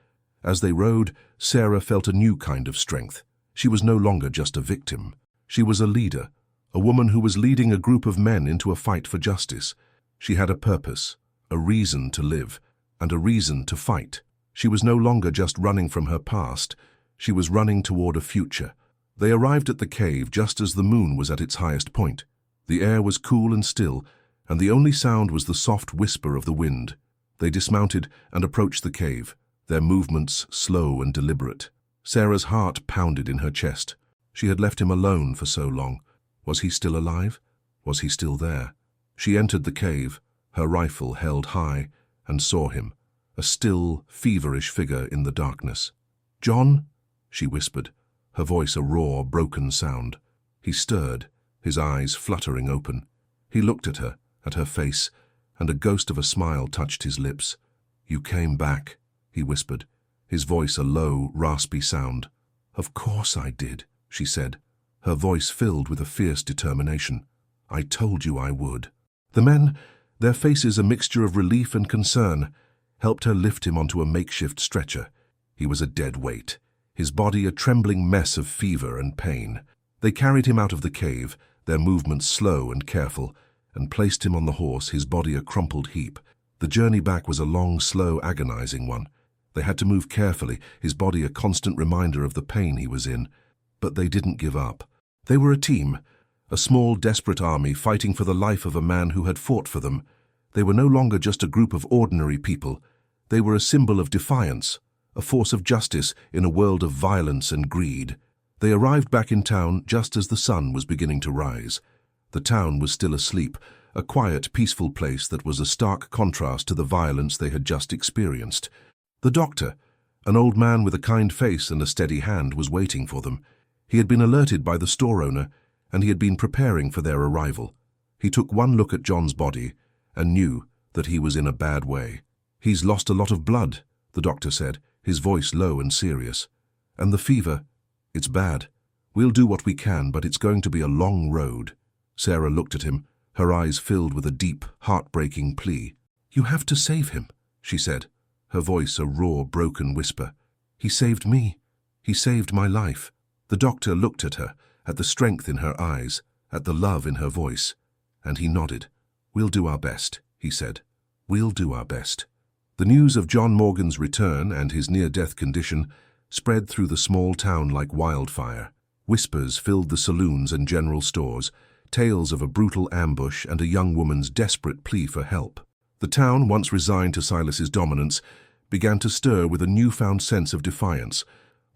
Speaker 1: As they rode, Sarah felt a new kind of strength. She was no longer just a victim. She was a leader, a woman who was leading a group of men into a fight for justice. She had a purpose, a reason to live, and a reason to fight. She was no longer just running from her past. She was running toward a future. They arrived at the cave just as the moon was at its highest point. The air was cool and still, and the only sound was the soft whisper of the wind. They dismounted and approached the cave, their movements slow and deliberate. Sarah's heart pounded in her chest. She had left him alone for so long. Was he still alive? Was he still there? She entered the cave, her rifle held high, and saw him, a still, feverish figure in the darkness. "John?" she whispered, her voice a raw, broken sound. He stirred, his eyes fluttering open. He looked at her face, and a ghost of a smile touched his lips. "You came back," he whispered, his voice a low, raspy sound. "Of course I did," she said, her voice filled with a fierce determination. "I told you I would." The men, their faces a mixture of relief and concern, helped her lift him onto a makeshift stretcher. He was a dead weight, his body a trembling mess of fever and pain. They carried him out of the cave, their movements slow and careful, and placed him on the horse, his body a crumpled heap. The journey back was a long, slow, agonizing one. They had to move carefully, his body a constant reminder of the pain he was in. But they didn't give up. They were a team, a small, desperate army fighting for the life of a man who had fought for them. They were no longer just a group of ordinary people. They were a symbol of defiance, a force of justice in a world of violence and greed. They arrived back in town just as the sun was beginning to rise. The town was still asleep, a quiet, peaceful place that was a stark contrast to the violence they had just experienced. The doctor, an old man with a kind face and a steady hand, was waiting for them. He had been alerted by the store owner, and he had been preparing for their arrival. He took one look at John's body and knew that he was in a bad way. "He's lost a lot of blood," the doctor said, his voice low and serious. "And the fever, it's bad. We'll do what we can, but it's going to be a long road." Sarah looked at him, her eyes filled with a deep, heartbreaking plea. "You have to save him," she said, her voice a raw, broken whisper. "He saved me. He saved my life." The doctor looked at her, at the strength in her eyes, at the love in her voice, and he nodded. "We'll do our best," he said. "We'll do our best." The news of John Morgan's return and his near-death condition spread through the small town like wildfire. Whispers filled the saloons and general stores, tales of a brutal ambush and a young woman's desperate plea for help. The town, once resigned to Silas's dominance, began to stir with a newfound sense of defiance.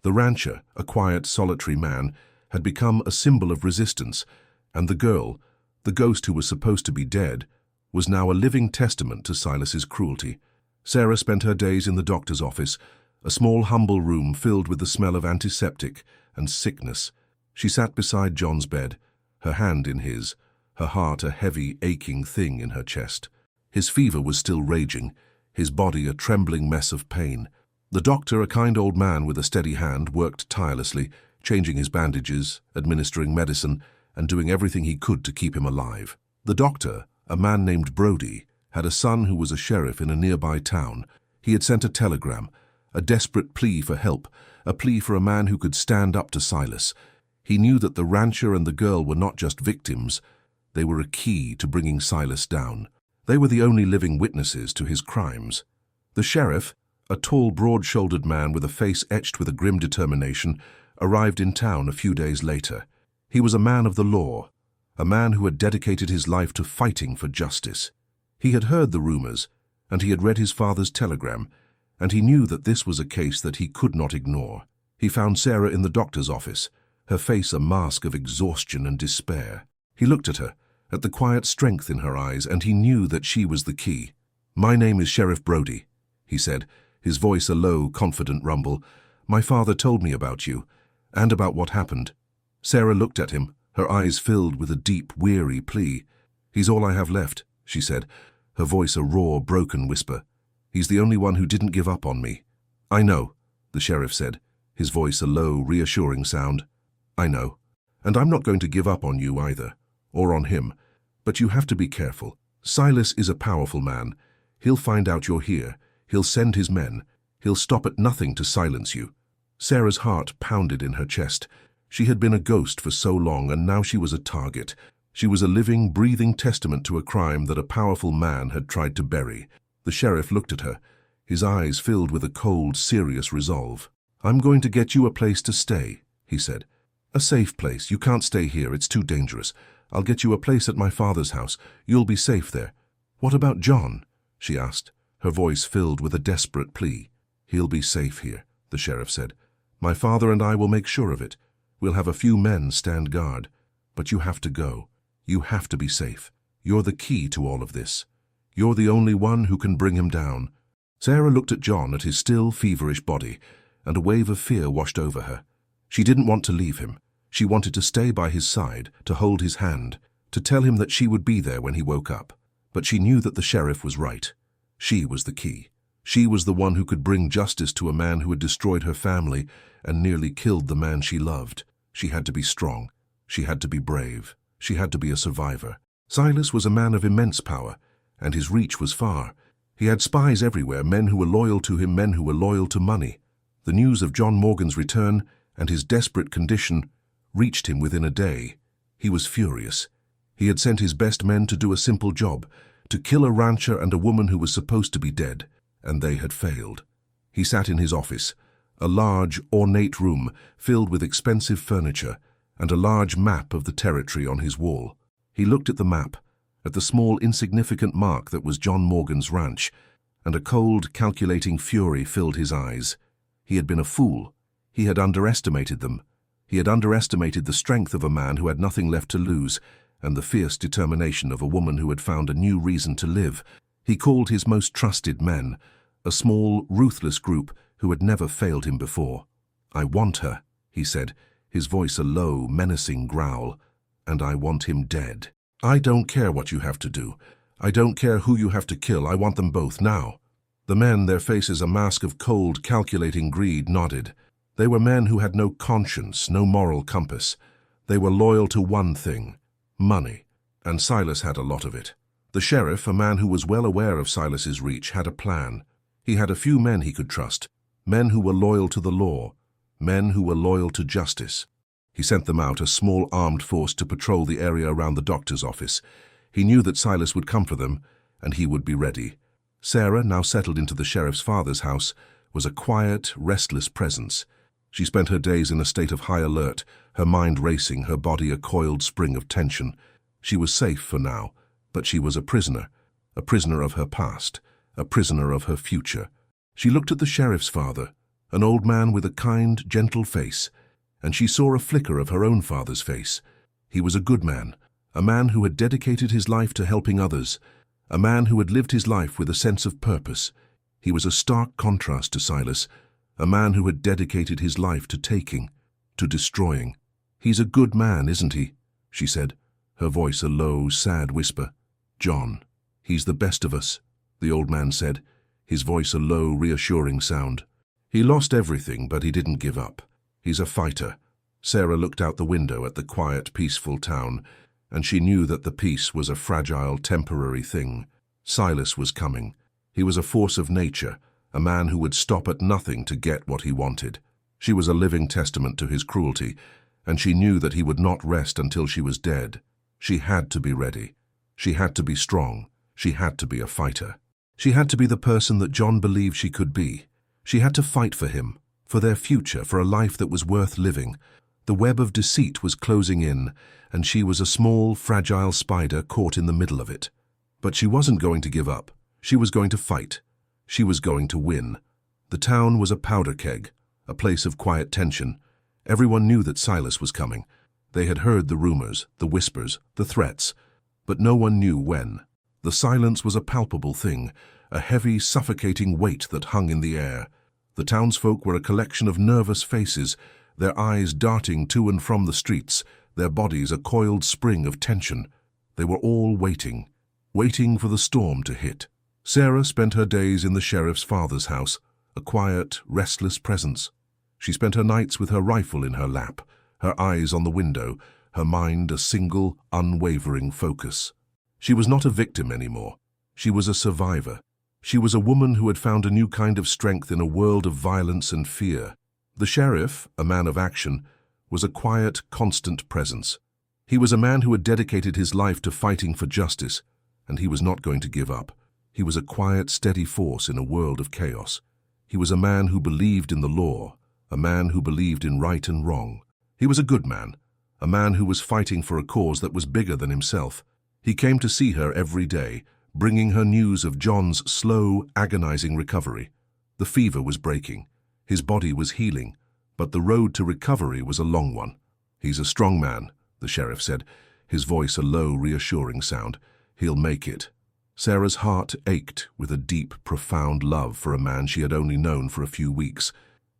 Speaker 1: The rancher, a quiet, solitary man, had become a symbol of resistance, and the girl, the ghost who was supposed to be dead, was now a living testament to Silas's cruelty. Sarah spent her days in the doctor's office, a small, humble room filled with the smell of antiseptic and sickness. She sat beside John's bed, her hand in his, her heart a heavy, aching thing in her chest. His fever was still raging, his body a trembling mess of pain. The doctor, a kind old man with a steady hand, worked tirelessly, changing his bandages, administering medicine, and doing everything he could to keep him alive. The doctor, a man named Brody, had a son who was a sheriff in a nearby town. He had sent a telegram, a desperate plea for help, a plea for a man who could stand up to Silas. He knew that the rancher and the girl were not just victims, they were a key to bringing Silas down. They were the only living witnesses to his crimes. The sheriff, a tall, broad-shouldered man with a face etched with a grim determination, arrived in town a few days later. He was a man of the law, a man who had dedicated his life to fighting for justice. He had heard the rumors, and he had read his father's telegram, and he knew that this was a case that he could not ignore. He found Sarah in the doctor's office, her face a mask of exhaustion and despair. He looked at her, at the quiet strength in her eyes, and he knew that she was the key. "My name is Sheriff Brody," he said, his voice a low, confident rumble. "My father told me about you, and about what happened." Sarah looked at him, her eyes filled with a deep, weary plea. "He's all I have left," she said, her voice a raw, broken whisper. "He's the only one who didn't give up on me." "I know," the sheriff said, his voice a low, reassuring sound. "I know. And I'm not going to give up on you either, or on him. But you have to be careful. Silas is a powerful man. He'll find out you're here. He'll send his men. He'll stop at nothing to silence you." Sarah's heart pounded in her chest. She had been a ghost for so long, and now she was a target. She was a living, breathing testament to a crime that a powerful man had tried to bury. The sheriff looked at her, his eyes filled with a cold, serious resolve. "I'm going to get you a place to stay," he said. "A safe place. You can't stay here. It's too dangerous. I'll get you a place at my father's house. You'll be safe there." "What about John?" she asked, her voice filled with a desperate plea. "He'll be safe here," the sheriff said. "My father and I will make sure of it. We'll have a few men stand guard. But you have to go. You have to be safe. You're the key to all of this. You're the only one who can bring him down." Sarah looked at John, at his still, feverish body, and a wave of fear washed over her. She didn't want to leave him. She wanted to stay by his side, to hold his hand, to tell him that she would be there when he woke up. But she knew that the sheriff was right. She was the key. She was the one who could bring justice to a man who had destroyed her family and nearly killed the man she loved. She had to be strong. She had to be brave. She had to be a survivor. Silas was a man of immense power, and his reach was far. He had spies everywhere, men who were loyal to him, men who were loyal to money. The news of John Morgan's return and his desperate condition reached him within a day. He was furious. He had sent his best men to do a simple job, to kill a rancher and a woman who was supposed to be dead, and they had failed. He sat in his office, a large, ornate room filled with expensive furniture, and a large map of the territory on his wall. He looked at the map, at the small, insignificant mark that was John Morgan's ranch, and a cold, calculating fury filled his eyes. He had been a fool. He had underestimated them. He had underestimated the strength of a man who had nothing left to lose, and the fierce determination of a woman who had found a new reason to live. He called his most trusted men, a small, ruthless group who had never failed him before. "I want her," he said, his voice a low, menacing growl, "and I want him dead. I don't care what you have to do. I don't care who you have to kill. I want them both now." The men, their faces a mask of cold, calculating greed, nodded. They were men who had no conscience, no moral compass. They were loyal to one thing: money. And Silas had a lot of it. The sheriff, a man who was well aware of Silas's reach, had a plan. He had a few men he could trust, men who were loyal to the law, men who were loyal to justice. He sent them out, a small armed force, to patrol the area around the doctor's office. He knew that Silas would come for them, and he would be ready. Sarah, now settled into the sheriff's father's house, was a quiet, restless presence. She spent her days in a state of high alert, her mind racing, her body a coiled spring of tension. She was safe for now, but she was a prisoner of her past, a prisoner of her future. She looked at the sheriff's father, an old man with a kind, gentle face, and she saw a flicker of her own father's face. He was a good man, a man who had dedicated his life to helping others, a man who had lived his life with a sense of purpose. He was a stark contrast to Silas, a man who had dedicated his life to taking, to destroying. "He's a good man, isn't he?" she said, her voice a low, sad whisper. "John, he's the best of us," the old man said, his voice a low, reassuring sound. He lost everything, but he didn't give up. He's a fighter. Sarah looked out the window at the quiet, peaceful town, and she knew that the peace was a fragile, temporary thing. Silas was coming. He was a force of nature, a man who would stop at nothing to get what he wanted. She was a living testament to his cruelty, and she knew that he would not rest until she was dead. She had to be ready. She had to be strong. She had to be a fighter. She had to be the person that John believed she could be. She had to fight for him, for their future, for a life that was worth living. The web of deceit was closing in, and she was a small, fragile spider caught in the middle of it. But she wasn't going to give up. She was going to fight. She was going to win. The town was a powder keg, a place of quiet tension. Everyone knew that Silas was coming. They had heard the rumors, the whispers, the threats, but no one knew when. The silence was a palpable thing, a heavy, suffocating weight that hung in the air. The townsfolk were a collection of nervous faces, their eyes darting to and from the streets, their bodies a coiled spring of tension. They were all waiting for the storm to hit. Sarah spent her days in the sheriff's father's house, a quiet, restless presence. She spent her nights with her rifle in her lap, her eyes on the window, her mind a single, unwavering focus. She was not a victim anymore. She was a survivor. She was a woman who had found a new kind of strength in a world of violence and fear. The sheriff, a man of action, was a quiet, constant presence. He was a man who had dedicated his life to fighting for justice, and he was not going to give up. He was a quiet, steady force in a world of chaos. He was a man who believed in the law, a man who believed in right and wrong. He was a good man, a man who was fighting for a cause that was bigger than himself. He came to see her every day, bringing her news of John's slow, agonizing recovery. The fever was breaking. His body was healing, but the road to recovery was a long one. "He's a strong man," the sheriff said, his voice a low, reassuring sound. "He'll make it." Sarah's heart ached with a deep, profound love for a man she had only known for a few weeks.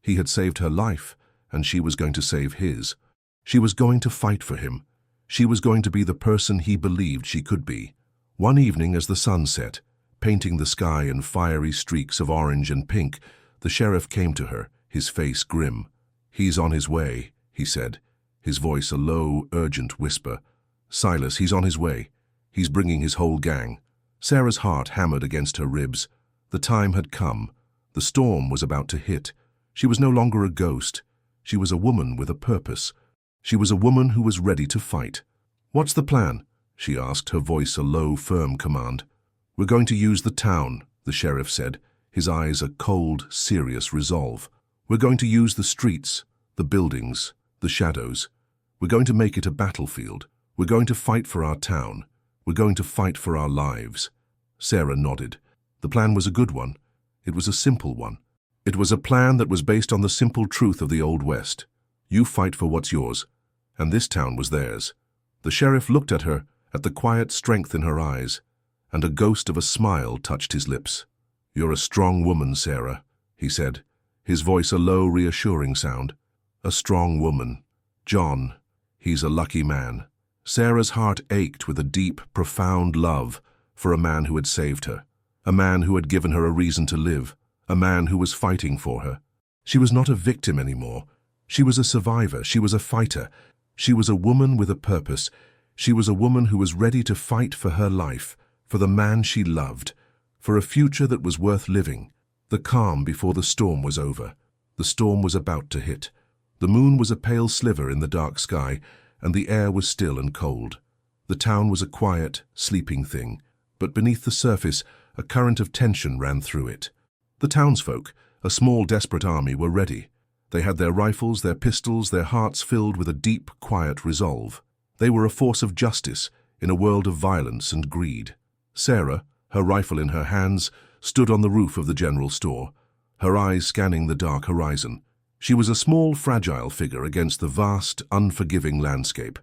Speaker 1: He had saved her life, and she was going to save his. She was going to fight for him. She was going to be the person he believed she could be. One evening as the sun set, painting the sky in fiery streaks of orange and pink, the sheriff came to her, his face grim. "He's on his way," he said, his voice a low, urgent whisper. "Silas, he's on his way. He's bringing his whole gang." Sarah's heart hammered against her ribs. The time had come. The storm was about to hit. She was no longer a ghost. She was a woman with a purpose. She was a woman who was ready to fight. "What's the plan?" she asked, her voice a low, firm command. "We're going to use the town," the sheriff said, his eyes a cold, serious resolve. "We're going to use the streets, the buildings, the shadows. We're going to make it a battlefield. We're going to fight for our town. We're going to fight for our lives." Sarah nodded. The plan was a good one. It was a simple one. It was a plan that was based on the simple truth of the Old West. You fight for what's yours, and this town was theirs. The sheriff looked at her, at the quiet strength in her eyes, and a ghost of a smile touched his lips. "You're a strong woman, Sarah," he said, his voice a low, reassuring sound. "A strong woman. John, he's a lucky man." Sarah's heart ached with a deep, profound love for a man who had saved her, a man who had given her a reason to live, a man who was fighting for her. She was not a victim anymore. She was a survivor. She was a fighter. She was a woman with a purpose. She was a woman who was ready to fight for her life, for the man she loved, for a future that was worth living. The calm before the storm was over. The storm was about to hit. The moon was a pale sliver in the dark sky, and the air was still and cold. The town was a quiet, sleeping thing, but beneath the surface, a current of tension ran through it. The townsfolk, a small, desperate army, were ready. They had their rifles, their pistols, their hearts filled with a deep, quiet resolve. They were a force of justice in a world of violence and greed. Sarah, her rifle in her hands, stood on the roof of the general store, her eyes scanning the dark horizon. She was a small, fragile figure against the vast, unforgiving landscape.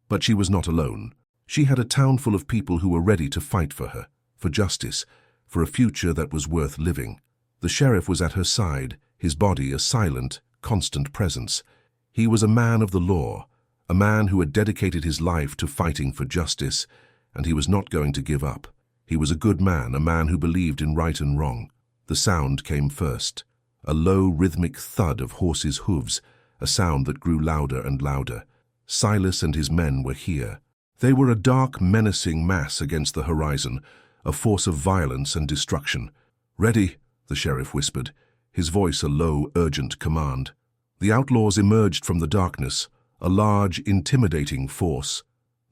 Speaker 1: But she was not alone. She had a town full of people who were ready to fight for her, for justice, for a future that was worth living. The sheriff was at her side, his body a silent, constant presence. He was a man of the law, a man who had dedicated his life to fighting for justice, and he was not going to give up. He was a good man, a man who believed in right and wrong. The sound came first, a low rhythmic thud of horses' hooves, a sound that grew louder and louder. Silas and his men were here. They were a dark, menacing mass against the horizon, a force of violence and destruction. "Ready," the sheriff whispered, his voice a low, urgent command. The outlaws emerged from the darkness, a large, intimidating force.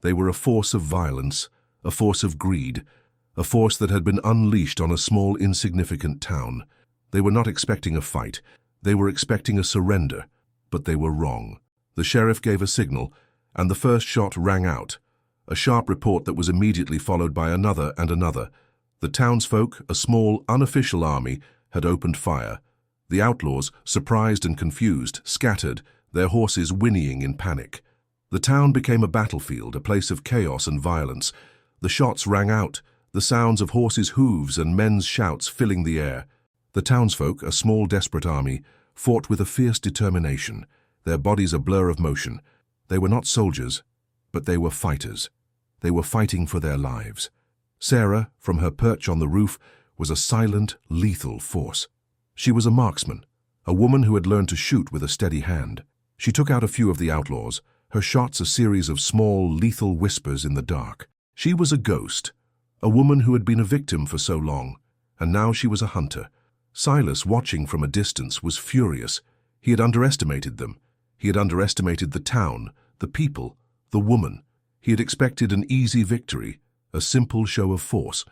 Speaker 1: They were a force of violence, a force of greed, a force that had been unleashed on a small, insignificant town. They were not expecting a fight. They were expecting a surrender, but they were wrong. The sheriff gave a signal, and the first shot rang out, a sharp report that was immediately followed by another and another. The townsfolk, a small, unofficial army, had opened fire. The outlaws, surprised and confused, scattered, their horses whinnying in panic. The town became a battlefield, a place of chaos and violence. The shots rang out, the sounds of horses' hooves and men's shouts filling the air. The townsfolk, a small, desperate army, fought with a fierce determination, their bodies a blur of motion. They were not soldiers, but they were fighters. They were fighting for their lives. Sarah, from her perch on the roof, was a silent, lethal force. She was a marksman, a woman who had learned to shoot with a steady hand. She took out a few of the outlaws, her shots a series of small, lethal whispers in the dark. She was a ghost, a woman who had been a victim for so long, and now she was a hunter. Silas, watching from a distance, was furious. He had underestimated them. He had underestimated the town, the people, the woman. He had expected an easy victory, a simple show of force.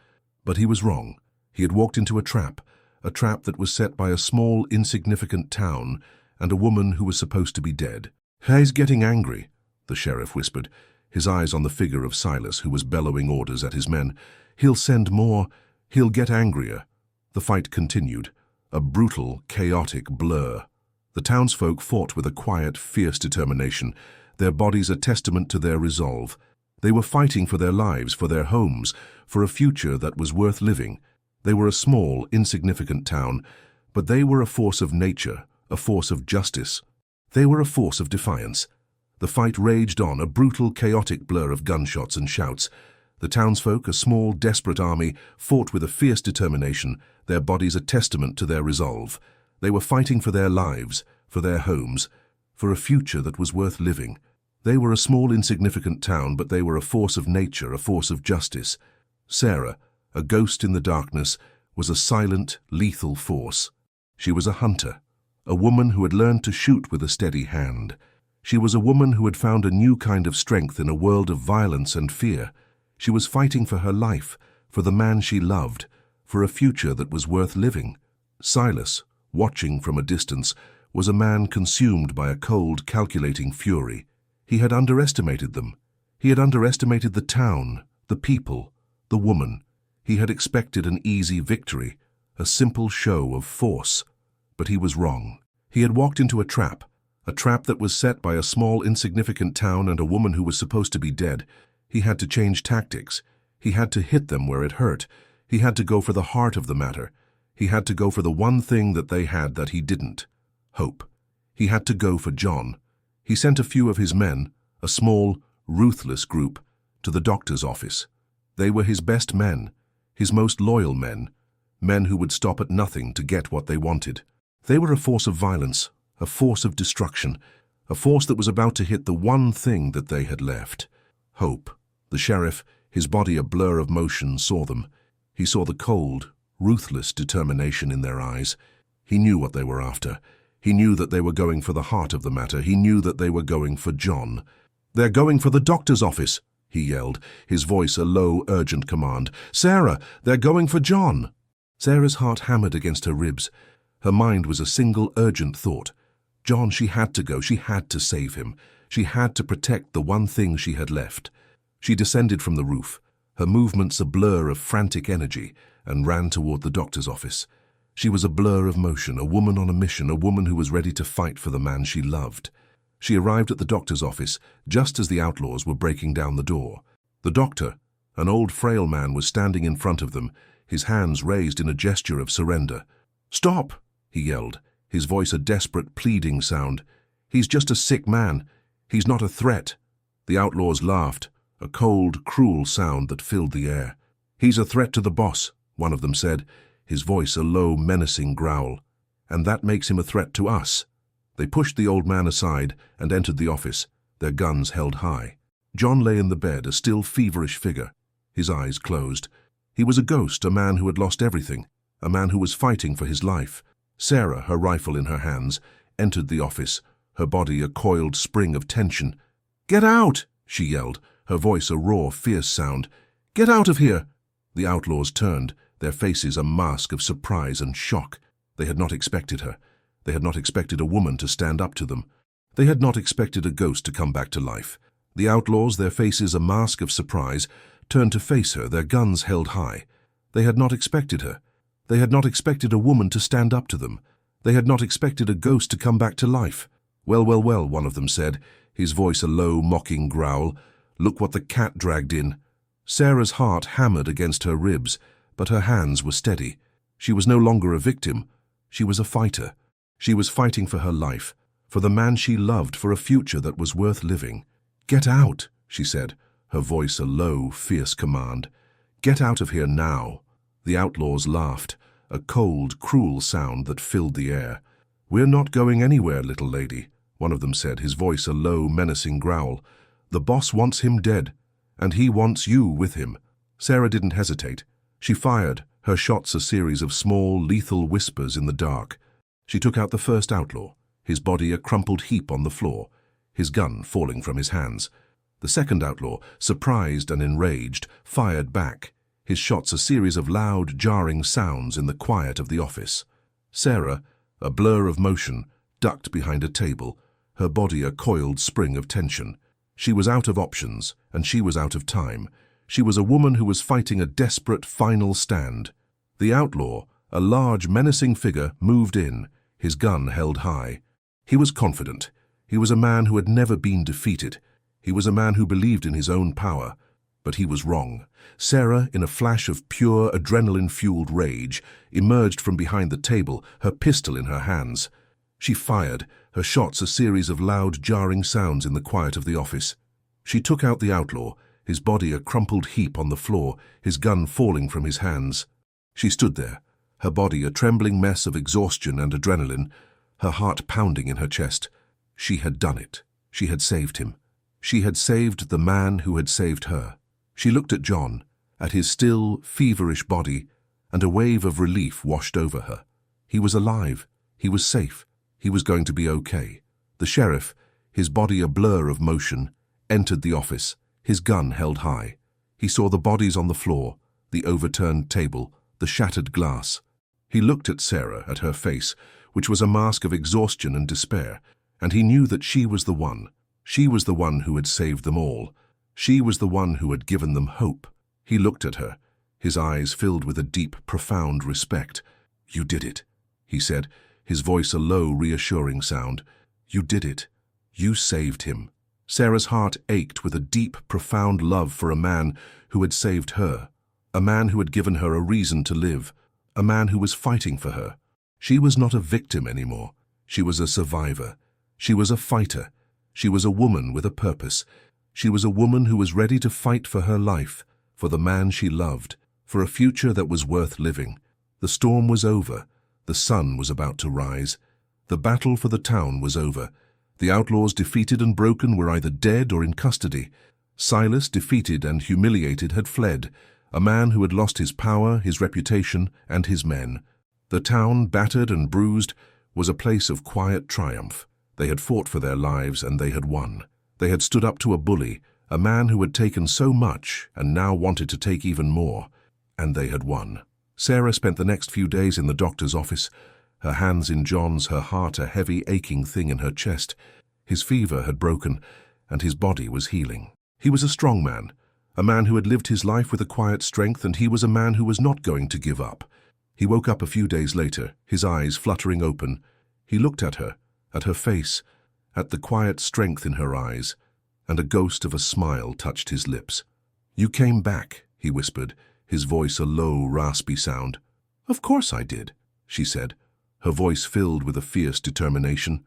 Speaker 1: But he was wrong. He had walked into a trap that was set by a small, insignificant town and a woman who was supposed to be dead. "He's getting angry," the sheriff whispered, his eyes on the figure of Silas, who was bellowing orders at his men. "He'll send more. He'll get angrier." The fight continued, a brutal, chaotic blur. The townsfolk fought with a quiet, fierce determination, their bodies a testament to their resolve. They were fighting for their lives, for their homes, for a future that was worth living. They were a small, insignificant town, but they were a force of nature, a force of justice. They were a force of defiance. The fight raged on, a brutal, chaotic blur of gunshots and shouts. The townsfolk, a small, desperate army, fought with a fierce determination, their bodies a testament to their resolve. They were fighting for their lives, for their homes, for a future that was worth living. They were a small, insignificant town, but they were a force of nature, a force of justice. Sarah, a ghost in the darkness, was a silent, lethal force. She was a hunter, a woman who had learned to shoot with a steady hand. She was a woman who had found a new kind of strength in a world of violence and fear. She was fighting for her life, for the man she loved, for a future that was worth living. Silas, watching from a distance, was a man consumed by a cold, calculating fury. He had underestimated them. He had underestimated the town, the people, the woman. He had expected an easy victory, a simple show of force. But he was wrong. He had walked into a trap that was set by a small, insignificant town and a woman who was supposed to be dead. He had to change tactics. He had to hit them where it hurt. He had to go for the heart of the matter. He had to go for the one thing that they had that he didn't: hope. He had to go for John. He sent a few of his men, a small, ruthless group, to the doctor's office. They were his best men, his most loyal men, men who would stop at nothing to get what they wanted. They were a force of violence, a force of destruction, a force that was about to hit the one thing that they had left: hope. The sheriff, his body a blur of motion, saw them. He saw the cold, ruthless determination in their eyes. He knew what they were after. He knew that they were going for the heart of the matter. He knew that they were going for John. "They're going for the doctor's office," he yelled, his voice a low, urgent command. "Sarah, they're going for John." Sarah's heart hammered against her ribs. Her mind was a single, urgent thought. John, she had to go. She had to save him. She had to protect the one thing she had left. She descended from the roof, her movements a blur of frantic energy, and ran toward the doctor's office. She was a blur of motion, a woman on a mission, a woman who was ready to fight for the man she loved. She arrived at the doctor's office just as the outlaws were breaking down the door. The doctor, an old frail man, was standing in front of them, his hands raised in a gesture of surrender. "Stop!" he yelled, his voice a desperate, pleading sound. "He's just a sick man. He's not a threat." The outlaws laughed, a cold, cruel sound that filled the air. "He's a threat to the boss," one of them said. his voice a low, menacing growl. "And that makes him a threat to us." They pushed the old man aside and entered the office, their guns held high. John lay in the bed, a still, feverish figure, his eyes closed. He was a ghost, a man who had lost everything, a man who was fighting for his life. Sarah, her rifle in her hands, entered the office, her body a coiled spring of tension. "Get out!" she yelled, her voice a raw, fierce sound. "Get out of here!" The outlaws turned, their faces a mask of surprise and shock. They had not expected her. They had not expected a woman to stand up to them. They had not expected a ghost to come back to life. The outlaws, their faces a mask of surprise, turned to face her, their guns held high. They had not expected her. They had not expected a woman to stand up to them. They had not expected a ghost to come back to life. "Well, well, well," one of them said, his voice a low, mocking growl. "Look what the cat dragged in." Sarah's heart hammered against her ribs, but her hands were steady. She was no longer a victim. She was a fighter. She was fighting for her life, for the man she loved, for a future that was worth living. "Get out," she said, her voice a low, fierce command. "Get out of here now." The outlaws laughed, a cold, cruel sound that filled the air. "We're not going anywhere, little lady," one of them said, his voice a low, menacing growl. "The boss wants him dead, and he wants you with him." Sarah didn't hesitate. She fired, her shots a series of small, lethal whispers in the dark. She took out the first outlaw, his body a crumpled heap on the floor, his gun falling from his hands. The second outlaw, surprised and enraged, fired back, his shots a series of loud, jarring sounds in the quiet of the office. Sarah, a blur of motion, ducked behind a table, her body a coiled spring of tension. She was out of options, and she was out of time. She was a woman who was fighting a desperate final stand. The outlaw, a large, menacing figure, moved in, his gun held high. He was confident. He was a man who had never been defeated. He was a man who believed in his own power. But he was wrong. Sarah, in a flash of pure, adrenaline-fueled rage, emerged from behind the table, her pistol in her hands. She fired, her shots a series of loud, jarring sounds in the quiet of the office. She took out the outlaw, his body a crumpled heap on the floor, his gun falling from his hands. She stood there, her body a trembling mess of exhaustion and adrenaline, her heart pounding in her chest. She had done it. She had saved him. She had saved the man who had saved her. She looked at John, at his still, feverish body, and a wave of relief washed over her. He was alive. He was safe. He was going to be okay. The sheriff, his body a blur of motion, entered the office, his gun held high. He saw the bodies on the floor, the overturned table, the shattered glass. He looked at Sarah, at her face, which was a mask of exhaustion and despair, and he knew that she was the one. She was the one who had saved them all. She was the one who had given them hope. He looked at her, his eyes filled with a deep, profound respect. "You did it," he said, his voice a low, reassuring sound. "You did it. You saved him." Sarah's heart ached with a deep, profound love for a man who had saved her, a man who had given her a reason to live, a man who was fighting for her. She was not a victim anymore. She was a survivor. She was a fighter. She was a woman with a purpose. She was a woman who was ready to fight for her life, for the man she loved, for a future that was worth living. The storm was over. The sun was about to rise. The battle for the town was over. The outlaws, defeated and broken, were either dead or in custody. Silas, defeated and humiliated, had fled, a man who had lost his power, his reputation, and his men. The town, battered and bruised, was a place of quiet triumph. They had fought for their lives, and they had won. They had stood up to a bully, a man who had taken so much and now wanted to take even more, and they had won. Sarah spent the next few days in the doctor's office, her hands in John's, her heart a heavy, aching thing in her chest. His fever had broken, and his body was healing. He was a strong man, a man who had lived his life with a quiet strength, and he was a man who was not going to give up. He woke up a few days later, his eyes fluttering open. He looked at her face, at the quiet strength in her eyes, and a ghost of a smile touched his lips. "You came back," he whispered, his voice a low, raspy sound. "Of course I did," she said, her voice filled with a fierce determination.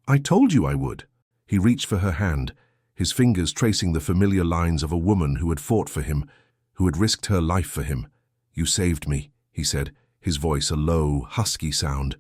Speaker 1: "I told you I would." He reached for her hand, his fingers tracing the familiar lines of a woman who had fought for him, who had risked her life for him. "You saved me," he said, his voice a low, husky sound.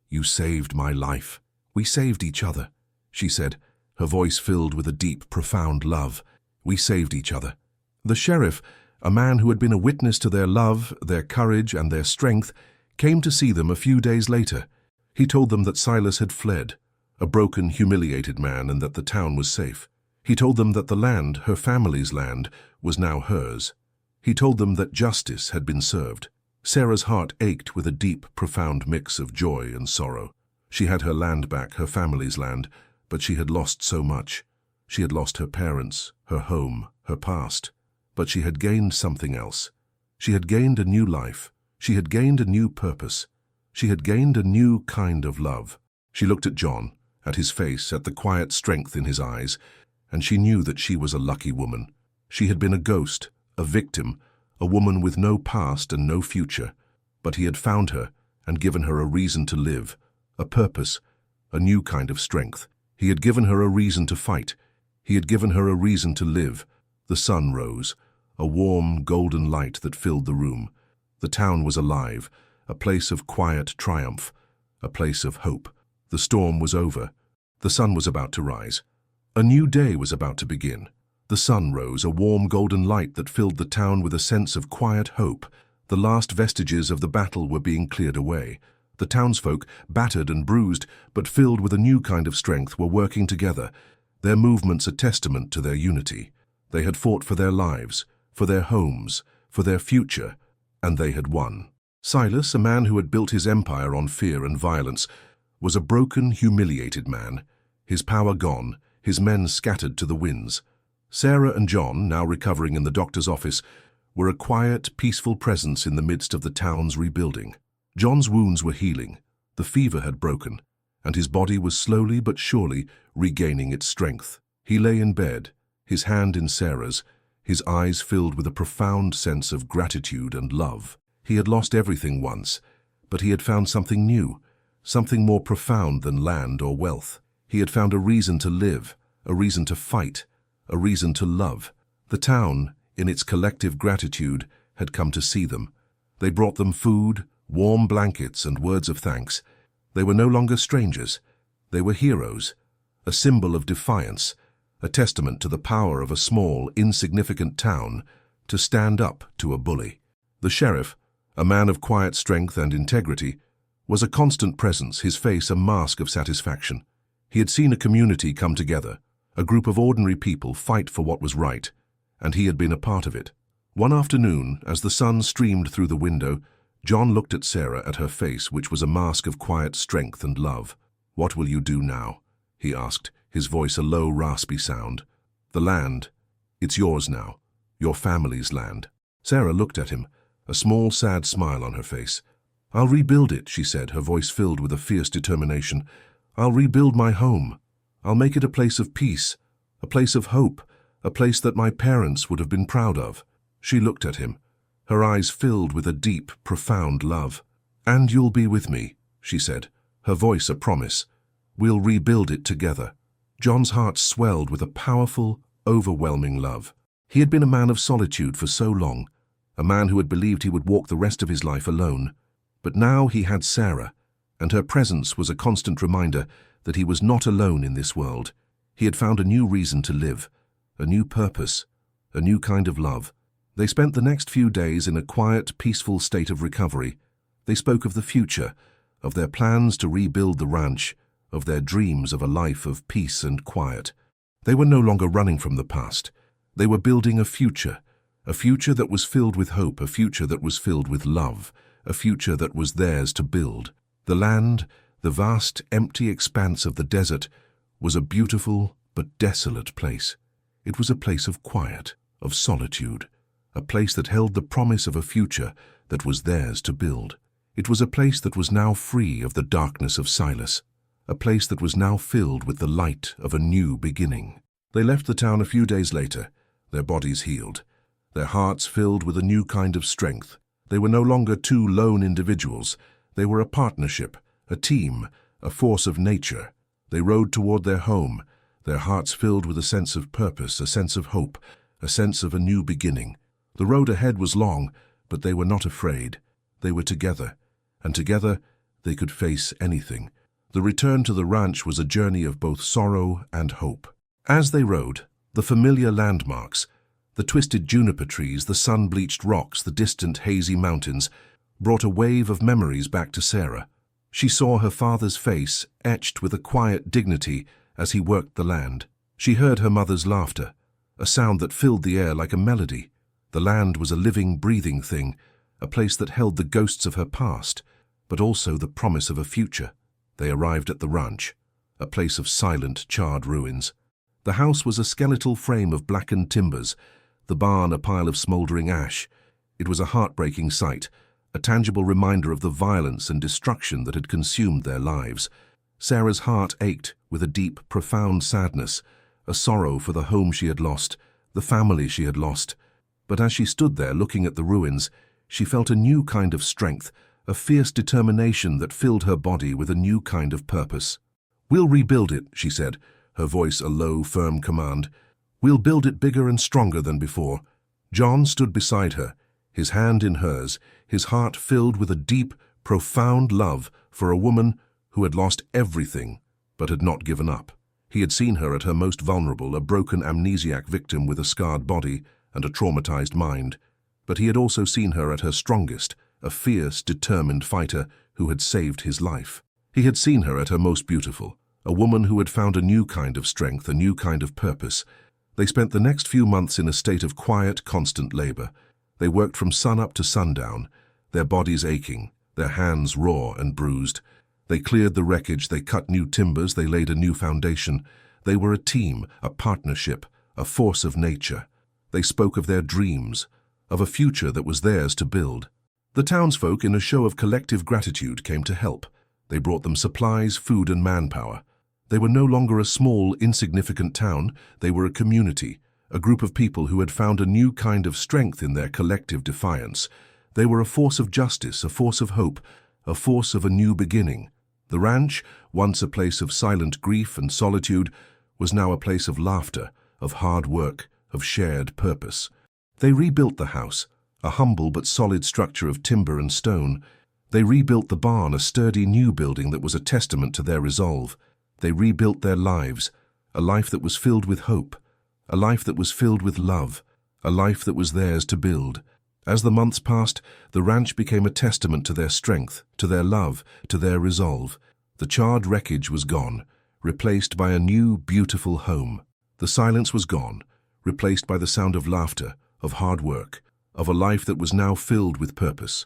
Speaker 1: "You saved my life. We saved each other," she said, her voice filled with a deep, profound love. "We saved each other." The sheriff, a man who had been a witness to their love, their courage, and their strength, came to see them a few days later. He told them that Silas had fled, a broken, humiliated man, and that the town was safe. He told them that the land, her family's land, was now hers. He told them that justice had been served. Sarah's heart ached with a deep, profound mix of joy and sorrow. She had her land back, her family's land, but she had lost so much. She had lost her parents, her home, her past. But she had gained something else. She had gained a new life. She had gained a new purpose. She had gained a new kind of love. She looked at John, at his face, at the quiet strength in his eyes, and she knew that she was a lucky woman. She had been a ghost, a victim, a woman with no past and no future, but he had found her and given her a reason to live, a purpose, a new kind of strength. He had given her a reason to fight. He had given her a reason to live. The sun rose, a warm, golden light that filled the room. The town was alive, a place of quiet triumph, a place of hope. The storm was over. The sun was about to rise. A new day was about to begin. The sun rose, a warm golden light that filled the town with a sense of quiet hope. The last vestiges of the battle were being cleared away. The townsfolk, battered and bruised, but filled with a new kind of strength, were working together, their movements a testament to their unity. They had fought for their lives, for their homes, for their future, and they had won. Silas, a man who had built his empire on fear and violence, was a broken, humiliated man, his power gone, his men scattered to the winds. Sarah and John, now recovering in the doctor's office, were a quiet, peaceful presence in the midst of the town's rebuilding. John's wounds were healing, the fever had broken, and his body was slowly but surely regaining its strength. He lay in bed, his hand in Sarah's, his eyes filled with a profound sense of gratitude and love. He had lost everything once, but he had found something new, something more profound than land or wealth. He had found a reason to live, a reason to fight, a reason to love. The town, in its collective gratitude, had come to see them. They brought them food, warm blankets, and words of thanks. They were no longer strangers. They were heroes, a symbol of defiance, a testament to the power of a small, insignificant town to stand up to a bully. The sheriff, a man of quiet strength and integrity, was a constant presence, his face a mask of satisfaction. He had seen a community come together, a group of ordinary people fight for what was right, and he had been a part of it. One afternoon, as the sun streamed through the window, John looked at Sarah, at her face, which was a mask of quiet strength and love. "What will you do now?" he asked, his voice a low, raspy sound. "The land, it's yours now, your family's land." Sarah looked at him, a small, sad smile on her face. "I'll rebuild it," she said, her voice filled with a fierce determination. "I'll rebuild my home. I'll make it a place of peace, a place of hope, a place that my parents would have been proud of." She looked at him, her eyes filled with a deep, profound love. "And you'll be with me," she said, her voice a promise. "We'll rebuild it together." John's heart swelled with a powerful, overwhelming love. He had been a man of solitude for so long, a man who had believed he would walk the rest of his life alone. But now he had Sarah, and her presence was a constant reminder that he was not alone in this world. He had found a new reason to live, a new purpose, a new kind of love. They spent the next few days in a quiet, peaceful state of recovery. They spoke of the future, of their plans to rebuild the ranch, of their dreams of a life of peace and quiet. They were no longer running from the past. They were building a future that was filled with hope, a future that was filled with love, a future that was theirs to build. The land, the vast, empty expanse of the desert, was a beautiful but desolate place. It was a place of quiet, of solitude, a place that held the promise of a future that was theirs to build. It was a place that was now free of the darkness of Silas, a place that was now filled with the light of a new beginning. They left the town a few days later, their bodies healed, their hearts filled with a new kind of strength. They were no longer two lone individuals. They were a partnership, a team, a force of nature. They rode toward their home, their hearts filled with a sense of purpose, a sense of hope, a sense of a new beginning. The road ahead was long, but they were not afraid. They were together, and together they could face anything. The return to the ranch was a journey of both sorrow and hope. As they rode, the familiar landmarks, the twisted juniper trees, the sun-bleached rocks, the distant hazy mountains, brought a wave of memories back to Sarah. She saw her father's face etched with a quiet dignity as he worked the land. She heard her mother's laughter, a sound that filled the air like a melody. The land was a living, breathing thing, a place that held the ghosts of her past, but also the promise of a future. They arrived at the ranch, a place of silent, charred ruins. The house was a skeletal frame of blackened timbers, the barn a pile of smouldering ash. It was a heartbreaking sight, a tangible reminder of the violence and destruction that had consumed their lives. Sarah's heart ached with a deep, profound sadness, a sorrow for the home she had lost, the family she had lost. But as she stood there looking at the ruins, she felt a new kind of strength, a fierce determination that filled her body with a new kind of purpose. "We'll rebuild it," she said, her voice a low, firm command. "We'll build it bigger and stronger than before." John stood beside her, his hand in hers, his heart filled with a deep, profound love for a woman who had lost everything but had not given up. He had seen her at her most vulnerable, a broken amnesiac victim with a scarred body and a traumatized mind. But he had also seen her at her strongest, a fierce, determined fighter who had saved his life. He had seen her at her most beautiful, a woman who had found a new kind of strength, a new kind of purpose. They spent the next few months in a state of quiet, constant labor. They worked from sun-up to sundown, their bodies aching, their hands raw and bruised. They cleared the wreckage, they cut new timbers, they laid a new foundation. They were a team, a partnership, a force of nature. They spoke of their dreams, of a future that was theirs to build. The townsfolk, in a show of collective gratitude, came to help. They brought them supplies, food, and manpower. They were no longer a small, insignificant town. They were a community, a group of people who had found a new kind of strength in their collective defiance. They were a force of justice, a force of hope, a force of a new beginning. The ranch, once a place of silent grief and solitude, was now a place of laughter, of hard work, of shared purpose. They rebuilt the house, a humble but solid structure of timber and stone. They rebuilt the barn, a sturdy new building that was a testament to their resolve. They rebuilt their lives, a life that was filled with hope, a life that was filled with love, a life that was theirs to build. As the months passed, the ranch became a testament to their strength, to their love, to their resolve. The charred wreckage was gone, replaced by a new, beautiful home. The silence was gone, replaced by the sound of laughter, of hard work, of a life that was now filled with purpose.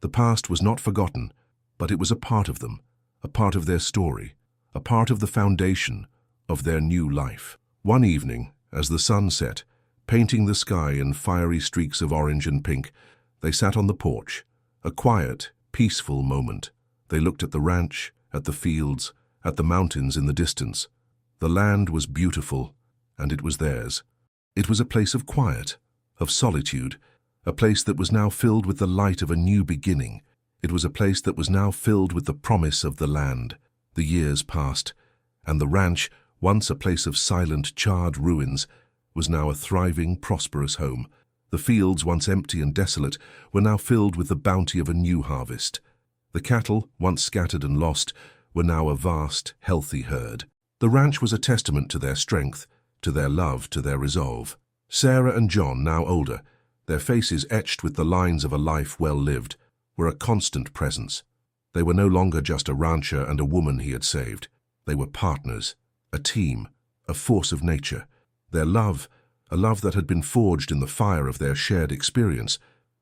Speaker 1: The past was not forgotten, but it was a part of them, a part of their story, a part of the foundation of their new life. One evening, as the sun set, painting the sky in fiery streaks of orange and pink, they sat on the porch, a quiet, peaceful moment. They looked at the ranch, at the fields, at the mountains in the distance. The land was beautiful, and it was theirs. It was a place of quiet, of solitude, a place that was now filled with the light of a new beginning. It was a place that was now filled with the promise of the land. The years passed, and the ranch, once a place of silent, charred ruins, was now a thriving, prosperous home. The fields, once empty and desolate, were now filled with the bounty of a new harvest. The cattle, once scattered and lost, were now a vast, healthy herd. The ranch was a testament to their strength, to their love, to their resolve. Sarah and John, now older, their faces etched with the lines of a life well lived, were a constant presence. They were no longer just a rancher and a woman he had saved. They were partners, a team, a force of nature. Their love, a love that had been forged in the fire of their shared experience,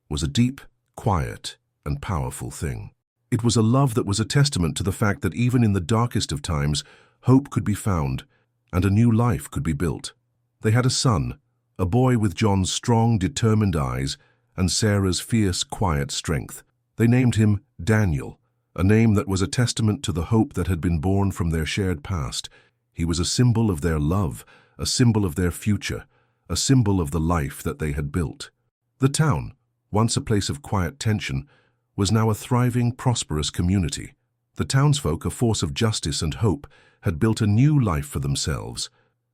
Speaker 1: was a deep, quiet, and powerful thing. It was a love that was a testament to the fact that even in the darkest of times, hope could be found, and a new life could be built. They had a son, a boy with John's strong, determined eyes and Sarah's fierce, quiet strength. They named him Daniel, a name that was a testament to the hope that had been born from their shared past. He was a symbol of their love, a symbol of their future, a symbol of the life that they had built. The town, once a place of quiet tension, was now a thriving, prosperous community. The townsfolk, a force of justice and hope, had built a new life for themselves.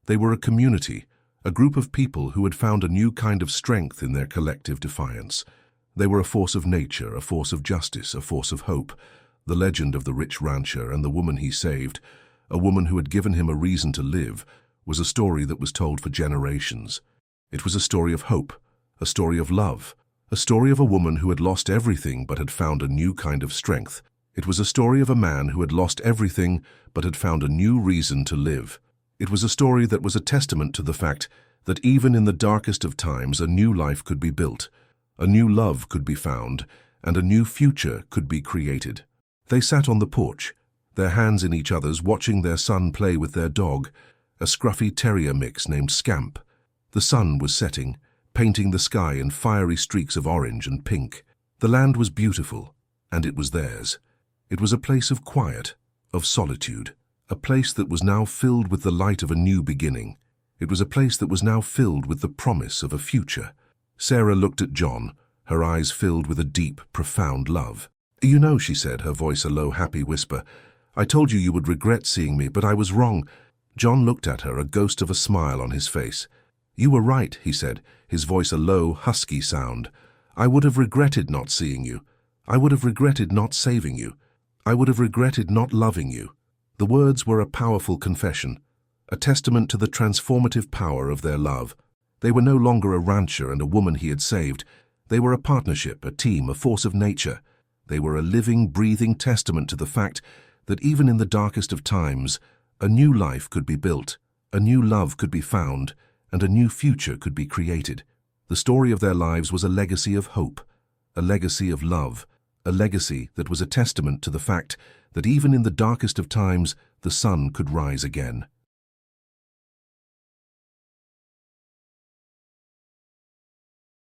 Speaker 1: They were a community, a group of people who had found a new kind of strength in their collective defiance. They were a force of nature, a force of justice, a force of hope. The legend of the rich rancher and the woman he saved, a woman who had given him a reason to live, was a story that was told for generations. It was a story of hope, a story of love, a story of a woman who had lost everything but had found a new kind of strength. It was a story of a man who had lost everything but had found a new reason to live. It was a story that was a testament to the fact that even in the darkest of times a new life could be built, a new love could be found, and a new future could be created. They sat on the porch, their hands in each other's, watching their son play with their dog, a scruffy terrier mix named Scamp. The sun was setting, painting the sky in fiery streaks of orange and pink. The land was beautiful, and it was theirs. It was a place of quiet, of solitude, a place that was now filled with the light of a new beginning. It was a place that was now filled with the promise of a future. Sarah looked at John, her eyes filled with a deep, profound love. "You know," she said, her voice a low, happy whisper, "I told you you would regret seeing me, but I was wrong." John looked at her, a ghost of a smile on his face. "You were right," he said, his voice a low, husky sound. "I would have regretted not seeing you. I would have regretted not saving you. I would have regretted not loving you." The words were a powerful confession, a testament to the transformative power of their love. They were no longer a rancher and a woman he had saved. They were a partnership, a team, a force of nature. They were a living, breathing testament to the fact that even in the darkest of times, a new life could be built, a new love could be found, and a new future could be created. The story of their lives was a legacy of hope, a legacy of love, a legacy that was a testament to the fact that even in the darkest of times, the sun could rise again.